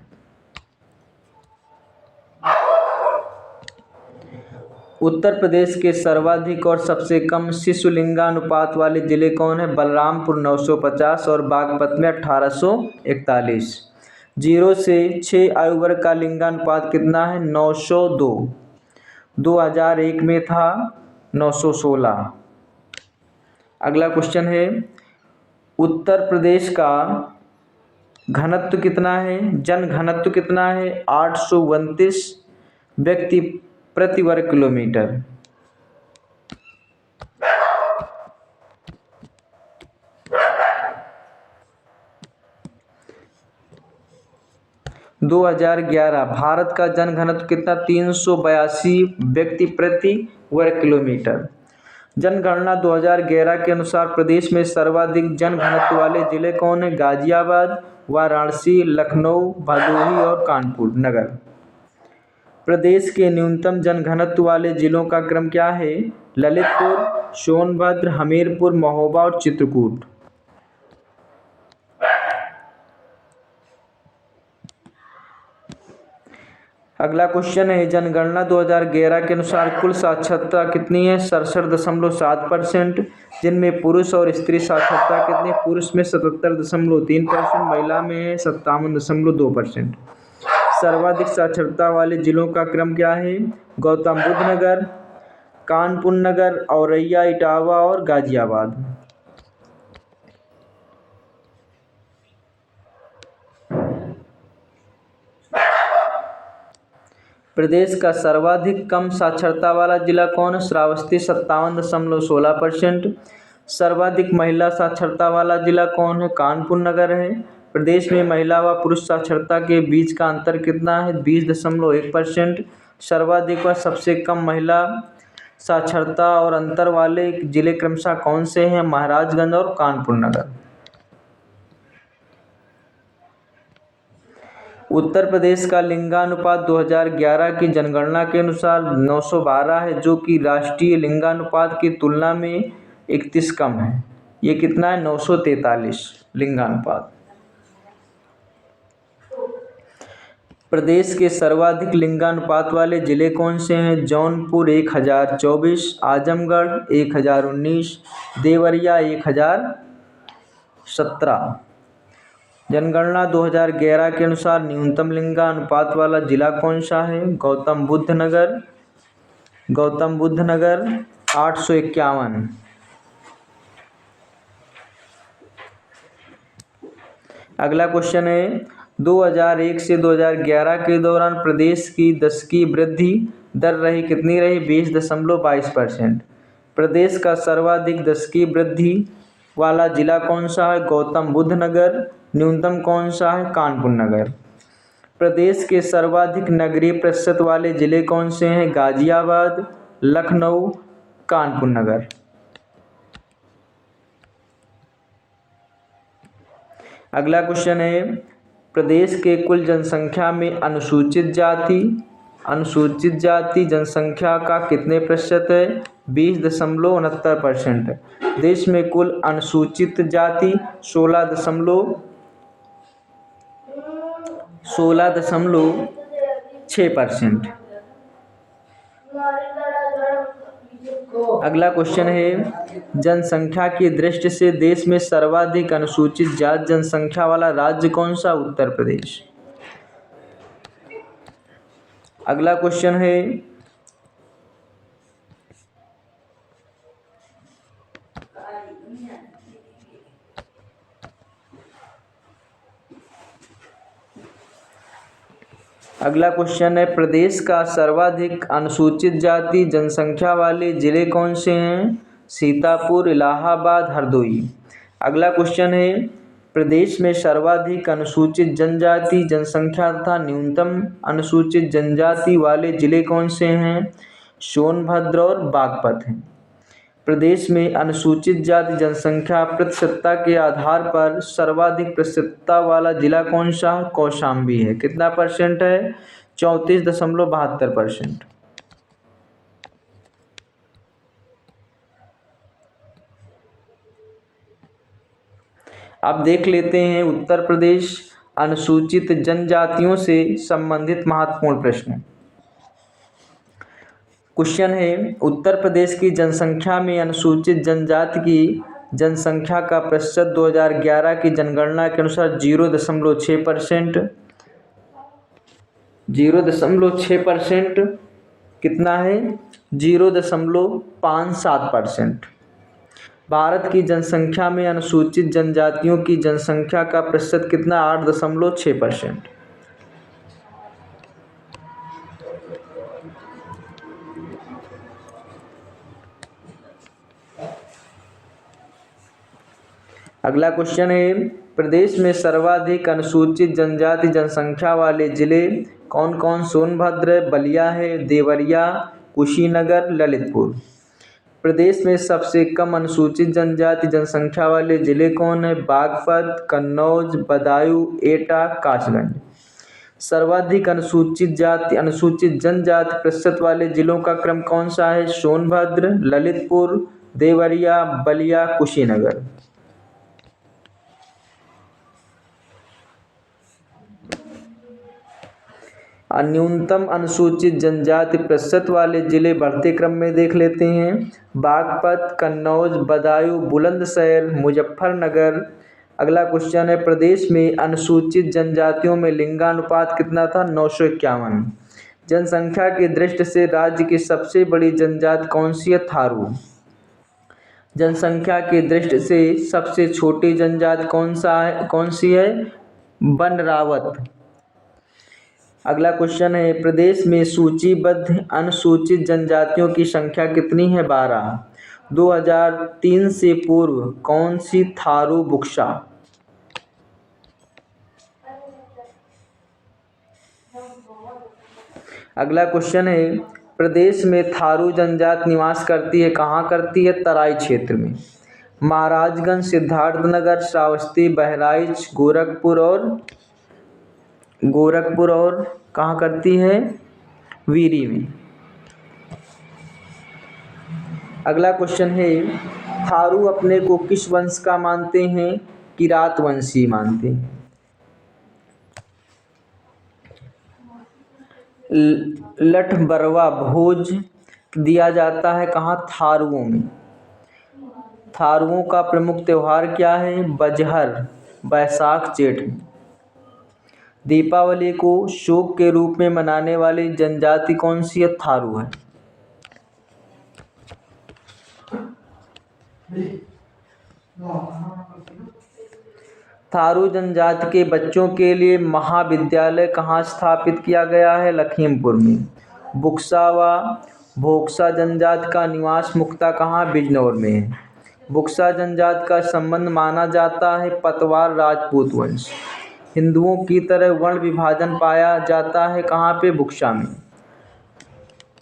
[SPEAKER 1] उत्तर प्रदेश के सर्वाधिक और सबसे कम शिशु लिंगानुपात वाले जिले कौन है? बलरामपुर 950 और बागपत में 1841। 0 से 6 आयु वर्ग का लिंगानुपात कितना है? 902। 2001 में था 916। अगला क्वेश्चन है उत्तर प्रदेश का घनत्व कितना है? जन घनत्व कितना है? 829 व्यक्ति प्रति वर्ग किलोमीटर। - 2011 भारत का जन घनत्व कितना? 382 व्यक्ति प्रति वर्ग किलोमीटर। जनगणना 2011 के अनुसार प्रदेश में सर्वाधिक जन घनत्व वाले जिले कौन है? गाजियाबाद, वाराणसी, लखनऊ, भदोही और कानपुर नगर। प्रदेश के न्यूनतम जन घनत्व वाले जिलों का क्रम क्या है? ललितपुर, सोनभद्र, हमीरपुर, महोबा और चित्रकूट। अगला क्वेश्चन है जनगणना 2011 के अनुसार कुल साक्षरता कितनी है? 67.7%। जिनमें पुरुष और स्त्री साक्षरता कितनी? पुरुष में 77.3%, महिला में है 57.2%। सर्वाधिक साक्षरता वाले जिलों का क्रम क्या है? गौतम बुद्ध नगर, कानपुर नगर, औरैया, इटावा और गाजियाबाद। प्रदेश का सर्वाधिक कम साक्षरता वाला जिला कौन है? श्रावस्ती 57.16%। सर्वाधिक महिला साक्षरता वाला जिला कौन है? कानपुर नगर है। प्रदेश में महिला व पुरुष साक्षरता के बीच का अंतर कितना है? 20.1%। सर्वाधिक व सबसे कम महिला साक्षरता और अंतर वाले जिले क्रमशः कौन से हैं? महाराजगंज और कानपुर नगर। उत्तर प्रदेश का लिंगानुपात 2011 की जनगणना के अनुसार 912 है, जो कि राष्ट्रीय लिंगानुपात की तुलना में 31 कम है। ये कितना है? 943 लिंगानुपात। प्रदेश के सर्वाधिक लिंगानुपात वाले जिले कौन से हैं? जौनपुर 1024, आजमगढ़ 1019, देवरिया 1017। जनगणना 2011 के अनुसार न्यूनतम लिंगानुपात वाला जिला कौन सा है? गौतम बुद्ध नगर 851। अगला क्वेश्चन है 2001 से 2011 के दौरान प्रदेश की दशकीय वृद्धि दर रही कितनी रही? 20.22%। प्रदेश का सर्वाधिक दशकीय वृद्धि वाला जिला कौन सा है? गौतम बुद्ध नगर। न्यूनतम कौन सा है? कानपुर नगर। प्रदेश के सर्वाधिक नगरीय प्रतिशत वाले जिले कौन से हैं? गाजियाबाद, लखनऊ, कानपुर नगर। अगला क्वेश्चन है प्रदेश के कुल जनसंख्या में अनुसूचित जाति जनसंख्या का कितने प्रतिशत है? 20.69%। देश में कुल अनुसूचित जाति 16.6%। अगला क्वेश्चन है जनसंख्या की दृष्टि से देश में सर्वाधिक अनुसूचित जाति जनसंख्या वाला राज्य कौन सा? उत्तर प्रदेश। अगला क्वेश्चन है प्रदेश का सर्वाधिक अनुसूचित जाति जनसंख्या वाले जिले कौन से हैं? सीतापुर, इलाहाबाद, हरदोई। अगला क्वेश्चन है प्रदेश में सर्वाधिक अनुसूचित जनजाति जनसंख्या तथा न्यूनतम अनुसूचित जनजाति वाले जिले कौन से हैं? सोनभद्र और बागपत हैं। प्रदेश में अनुसूचित जाति जनसंख्या प्रतिशतता के आधार पर सर्वाधिक प्रतिशतता वाला जिला कौन सा? कौशाम्बी है। कितना परसेंट है? 34.72%। अब देख लेते हैं उत्तर प्रदेश अनुसूचित जनजातियों से संबंधित महत्वपूर्ण प्रश्न। क्वेश्चन है उत्तर प्रदेश की जनसंख्या में अनुसूचित जनजाति की जनसंख्या का प्रतिशत 2011 की जनगणना के अनुसार 0.6%। 0.6% कितना है? 0.57%। भारत की जनसंख्या में अनुसूचित जनजातियों की जनसंख्या का प्रतिशत कितना? 8.6%। अगला क्वेश्चन है प्रदेश में सर्वाधिक अनुसूचित जनजाति जनसंख्या वाले जिले कौन कौन? सोनभद्र, बलिया है, देवरिया, कुशीनगर, ललितपुर। प्रदेश में सबसे कम अनुसूचित जनजाति जनसंख्या वाले जिले कौन है? बागपत, कन्नौज, बदायूं, एटा, कासगंज। सर्वाधिक अनुसूचित जनजाति प्रतिशत वाले जिलों का क्रम कौन सा है? सोनभद्र, ललितपुर, देवरिया, बलिया, कुशीनगर। न्यूनतम अनुसूचित जनजाति प्रतिशत वाले जिले बढ़ते क्रम में देख लेते हैं। बागपत, कन्नौज, बदायूं, बुलंदशहर, मुजफ्फरनगर। अगला क्वेश्चन है प्रदेश में अनुसूचित जनजातियों में लिंगानुपात कितना था? 951। जनसंख्या की दृष्टि से राज्य की सबसे बड़ी जनजाति कौन सी है? थारू। जनसंख्या की दृष्टि से सबसे छोटी जनजाति कौन सी है? बनरावत। अगला क्वेश्चन है प्रदेश में सूचीबद्ध अनुसूचित जनजातियों की संख्या कितनी है? 12। 2003 से पूर्व कौन सी थारू बुक्सा अगला क्वेश्चन है, प्रदेश में थारू जनजाति निवास करती है, कहाँ करती है? तराई क्षेत्र में। महाराजगंज, सिद्धार्थनगर, श्रावस्ती, बहराइच, गोरखपुर और कहाँ करती है? वीरी में। अगला क्वेश्चन है, थारू अपने को किस वंश का मानते हैं? किरात वंशी मानते हैं। लठबरवा भोज दिया जाता है कहाँ? थारुओं में। थारुओं का प्रमुख त्योहार क्या है? बजहर, बैसाख जेठ में। दीपावली को शोक के रूप में मनाने वाली जनजाति कौन सी है? थारू है। थारू जनजाति के बच्चों के लिए महाविद्यालय कहाँ स्थापित किया गया है? लखीमपुर में। बुक्सा व भोक्सा जनजाति का निवास मुख्यतः कहाँ? बिजनौर में है। बुक्सा जनजाति का संबंध माना जाता है पतवार राजपूत वंश। हिंदुओं की तरह वर्ण विभाजन पाया जाता है कहाँ पे? बुक्सा में।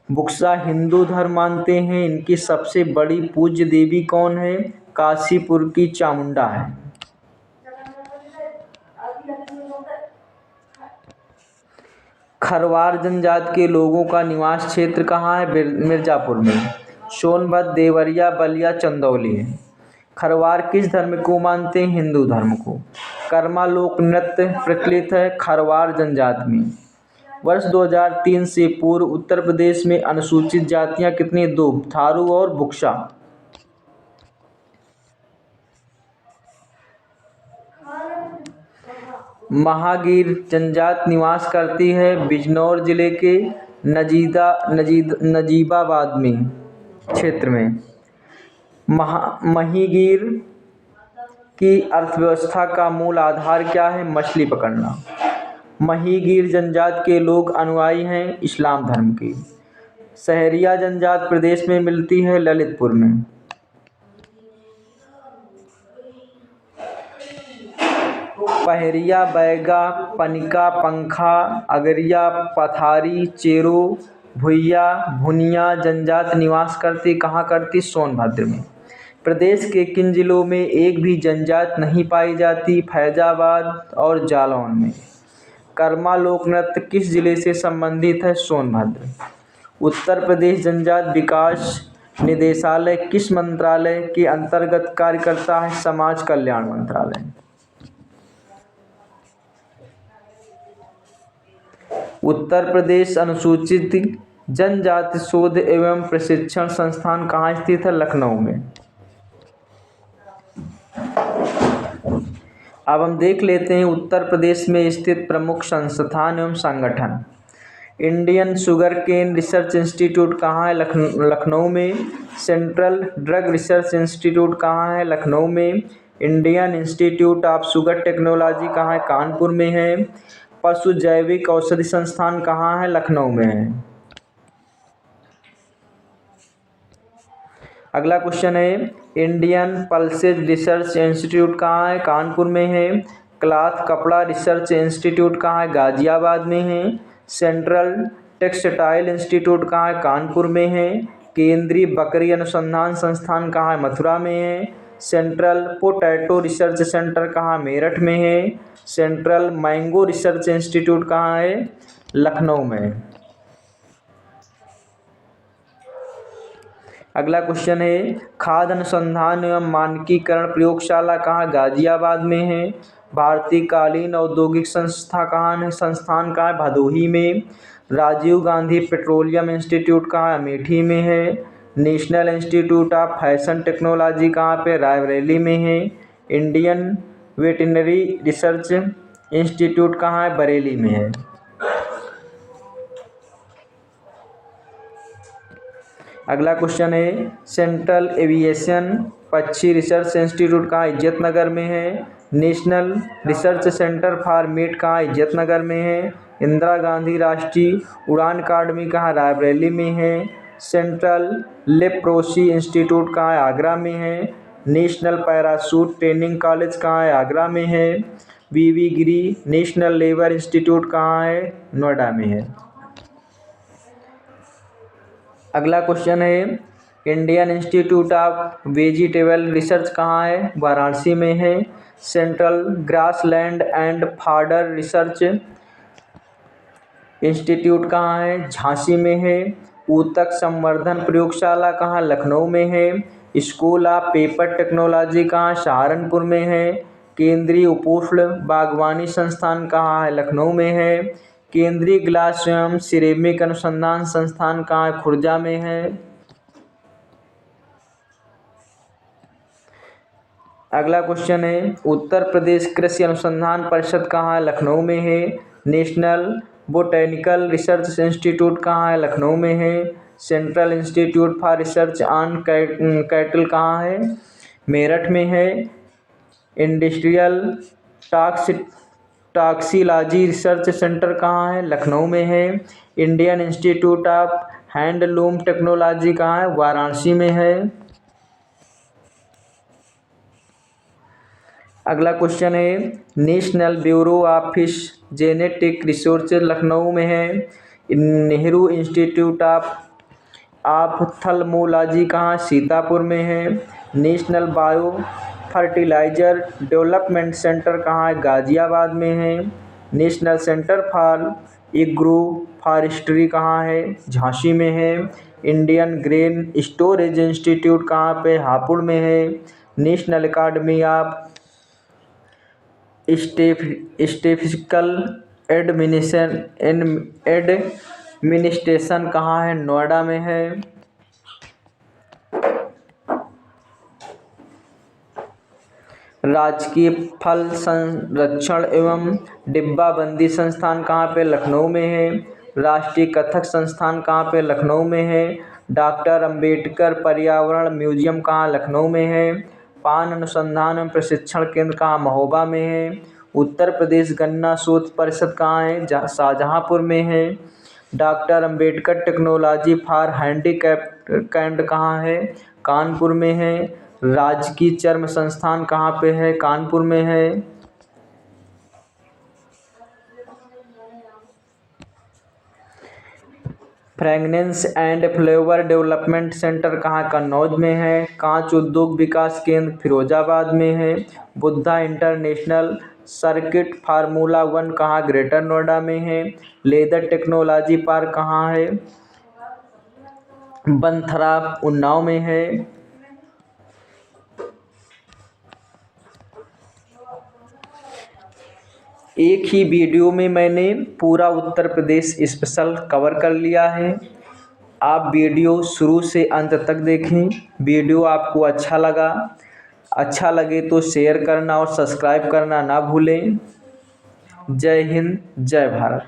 [SPEAKER 1] बुक्सा हिंदू धर्म मानते हैं। इनकी सबसे बड़ी पूज्य देवी कौन है? काशीपुर की चामुंडा है। खरवार जनजाति के लोगों का निवास क्षेत्र कहाँ है? मिर्जापुर में। सोनभद्र, देवरिया, बलिया, चंदौली है। खरवार किस धर्म को मानते हैं? हिंदू धर्म को। कर्मा लोक नृत्य प्रचलित है खरवार जनजाति में। वर्ष 2003 से पूर्व उत्तर प्रदेश में अनुसूचित जातियां कितनी? 2, थारू और बुक्सा। महागीर जनजाति निवास करती है बिजनौर जिले के नजीबाबाद में क्षेत्र में। महीगीर की अर्थव्यवस्था का मूल आधार क्या है? मछली पकड़ना। महीगीर जनजाति के लोग अनुयायी हैं इस्लाम धर्म के। सहरिया जनजाति प्रदेश में मिलती है ललितपुर में। पहरिया, बैगा, पनिका, पंखा, अगरिया, पथारी, चेरो, भुइया, भुनिया जनजाति निवास करती कहाँ करती? सोनभद्र में। प्रदेश के किन जिलों में एक भी जनजाति नहीं पाई जाती? फैजाबाद और जालौन में। कर्मा लोक नृत्य किस जिले से संबंधित है? सोनभद्र। उत्तर प्रदेश जनजाति विकास निदेशालय किस मंत्रालय के अंतर्गत कार्य करता है? समाज कल्याण मंत्रालय। उत्तर प्रदेश अनुसूचित जनजाति शोध एवं प्रशिक्षण संस्थान कहाँ स्थित है? लखनऊ में। अब हम देख लेते हैं उत्तर प्रदेश में स्थित प्रमुख संस्थान एवं संगठन। Indian Sugar Cane Research Institute कहाँ है? लखनऊ में। सेंट्रल ड्रग रिसर्च इंस्टीट्यूट कहाँ है? लखनऊ में। Indian institute of sugar technology कहाँ है? कानपुर में है। पशु जैविक औषधि संस्थान कहाँ है? लखनऊ में है। अगला क्वेश्चन है, इंडियन पल्सेज रिसर्च इंस्टीट्यूट कहाँ है? कानपुर में है। क्लॉथ कपड़ा रिसर्च इंस्टीट्यूट कहाँ है? गाजियाबाद में है। सेंट्रल टेक्सटाइल इंस्टीट्यूट कहाँ है? कानपुर में है। केंद्रीय बकरी अनुसंधान संस्थान कहाँ है? मथुरा में है। सेंट्रल पोटैटो रिसर्च सेंटर कहाँ? मेरठ में है। सेंट्रल मैंगो रिसर्च इंस्टीट्यूट कहाँ है? लखनऊ में। अगला क्वेश्चन है, खाद्य अनुसंधान एवं मानकीकरण प्रयोगशाला कहाँ? गाजियाबाद में है। भारतीय कालीन औद्योगिक संस्थान कहाँ है? भदोही में। राजीव गांधी पेट्रोलियम इंस्टीट्यूट कहाँ है? अमेठी में है। National institute of fashion technology कहाँ पे? रायबरेली में है। इंडियन वेटरनरी रिसर्च इंस्टीट्यूट कहाँ है? बरेली में है। अगला क्वेश्चन है, सेंट्रल एविएशन पक्षी रिसर्च इंस्टीट्यूट कहाँ? इज्जतनगर में है। National research centre for meet कहाँ? इज्जतनगर में है। इंदिरा गांधी राष्ट्रीय उड़ान अकादमी कहाँ? रायबरेली में है। सेंट्रल लेप्रोसी इंस्टीट्यूट कहाँ है? आगरा में है। नेशनल पैराशूट ट्रेनिंग कॉलेज कहाँ है? आगरा में है। वीवी गिरी नेशनल लेबर इंस्टीट्यूट कहाँ है? नोएडा में है। अगला क्वेश्चन है Indian institute of vegetable research कहाँ है? वाराणसी में है। Central grassland and fodder research Institute कहाँ है? झांसी में है। ऊतक संवर्धन प्रयोगशाला कहाँ? लखनऊ में है। स्कूल ऑफ पेपर टेक्नोलॉजी कहाँ? सहारनपुर में है। केंद्रीय उपोष्ण बागवानी संस्थान कहाँ है? लखनऊ में है। केंद्रीय ग्लास एवं सिरेमिक अनुसंधान संस्थान कहाँ है? खुर्जा में है। अगला क्वेश्चन है उत्तर प्रदेश कृषि अनुसंधान परिषद कहाँ है? लखनऊ में है। नेशनल बोटेनिकल रिसर्च इंस्टीट्यूट कहाँ है? लखनऊ में है। Central institute for research on cattle कहाँ है? मेरठ में है। इंडस्ट्रियल टॉक्सिलॉजी रिसर्च सेंटर कहाँ है? लखनऊ में है। Indian institute of handloom technology कहाँ है? वाराणसी में है। अगला क्वेश्चन है national bureau of fish genetic resource Lucknow में है। नेहरू इंस्टीट्यूट ऑफ ऑप्थल्मोलॉजी कहाँ? सीतापुर में है। National Bio Fertiliser Development Centre कहाँ है? गाजियाबाद में है। National Centre for Agro Forestry कहाँ है? झांसी में है। इंडियन ग्रेन स्टोरेज इंस्टीट्यूट कहाँ पे? हापुड़ में है। National Academy of Statistical Administration कहाँ है? नोएडा में है। राजकीय फल संरक्षण एवं डिब्बाबंदी संस्थान कहाँ पे? लखनऊ में है। राष्ट्रीय कथक संस्थान कहाँ पे? लखनऊ में है। डॉक्टर अंबेडकर पर्यावरण म्यूजियम कहाँ? लखनऊ में है। पान अनुसंधान एवं प्रशिक्षण केंद्र कहाँ? महोबा में है। उत्तर प्रदेश गन्ना शोध परिषद कहाँ है? शाहजहाँपुर में है। Doctor Ambedkar technology for handicapped कहाँ है? कानपुर में है। राजकीय चर्म संस्थान कहाँ पे है? कानपुर में है। Fragrance and flavour development Centre कहाँ? कन्नौज में है। कांच उद्योग विकास केंद्र फिरोजाबाद में है। बुद्धा इंटरनेशनल सर्किट फार्मूला 1 कहाँ? ग्रेटर नोएडा में है। लेदर टेक्नोलॉजी पार्क कहाँ है? बनथरा उन्नाव में है। एक ही वीडियो में मैंने पूरा उत्तर प्रदेश स्पेशल कवर कर लिया है। आप वीडियो शुरू से अंत तक देखें। वीडियो आपको अच्छा लगे तो शेयर करना और सब्सक्राइब करना ना भूलें। जय हिंद, जय भारत।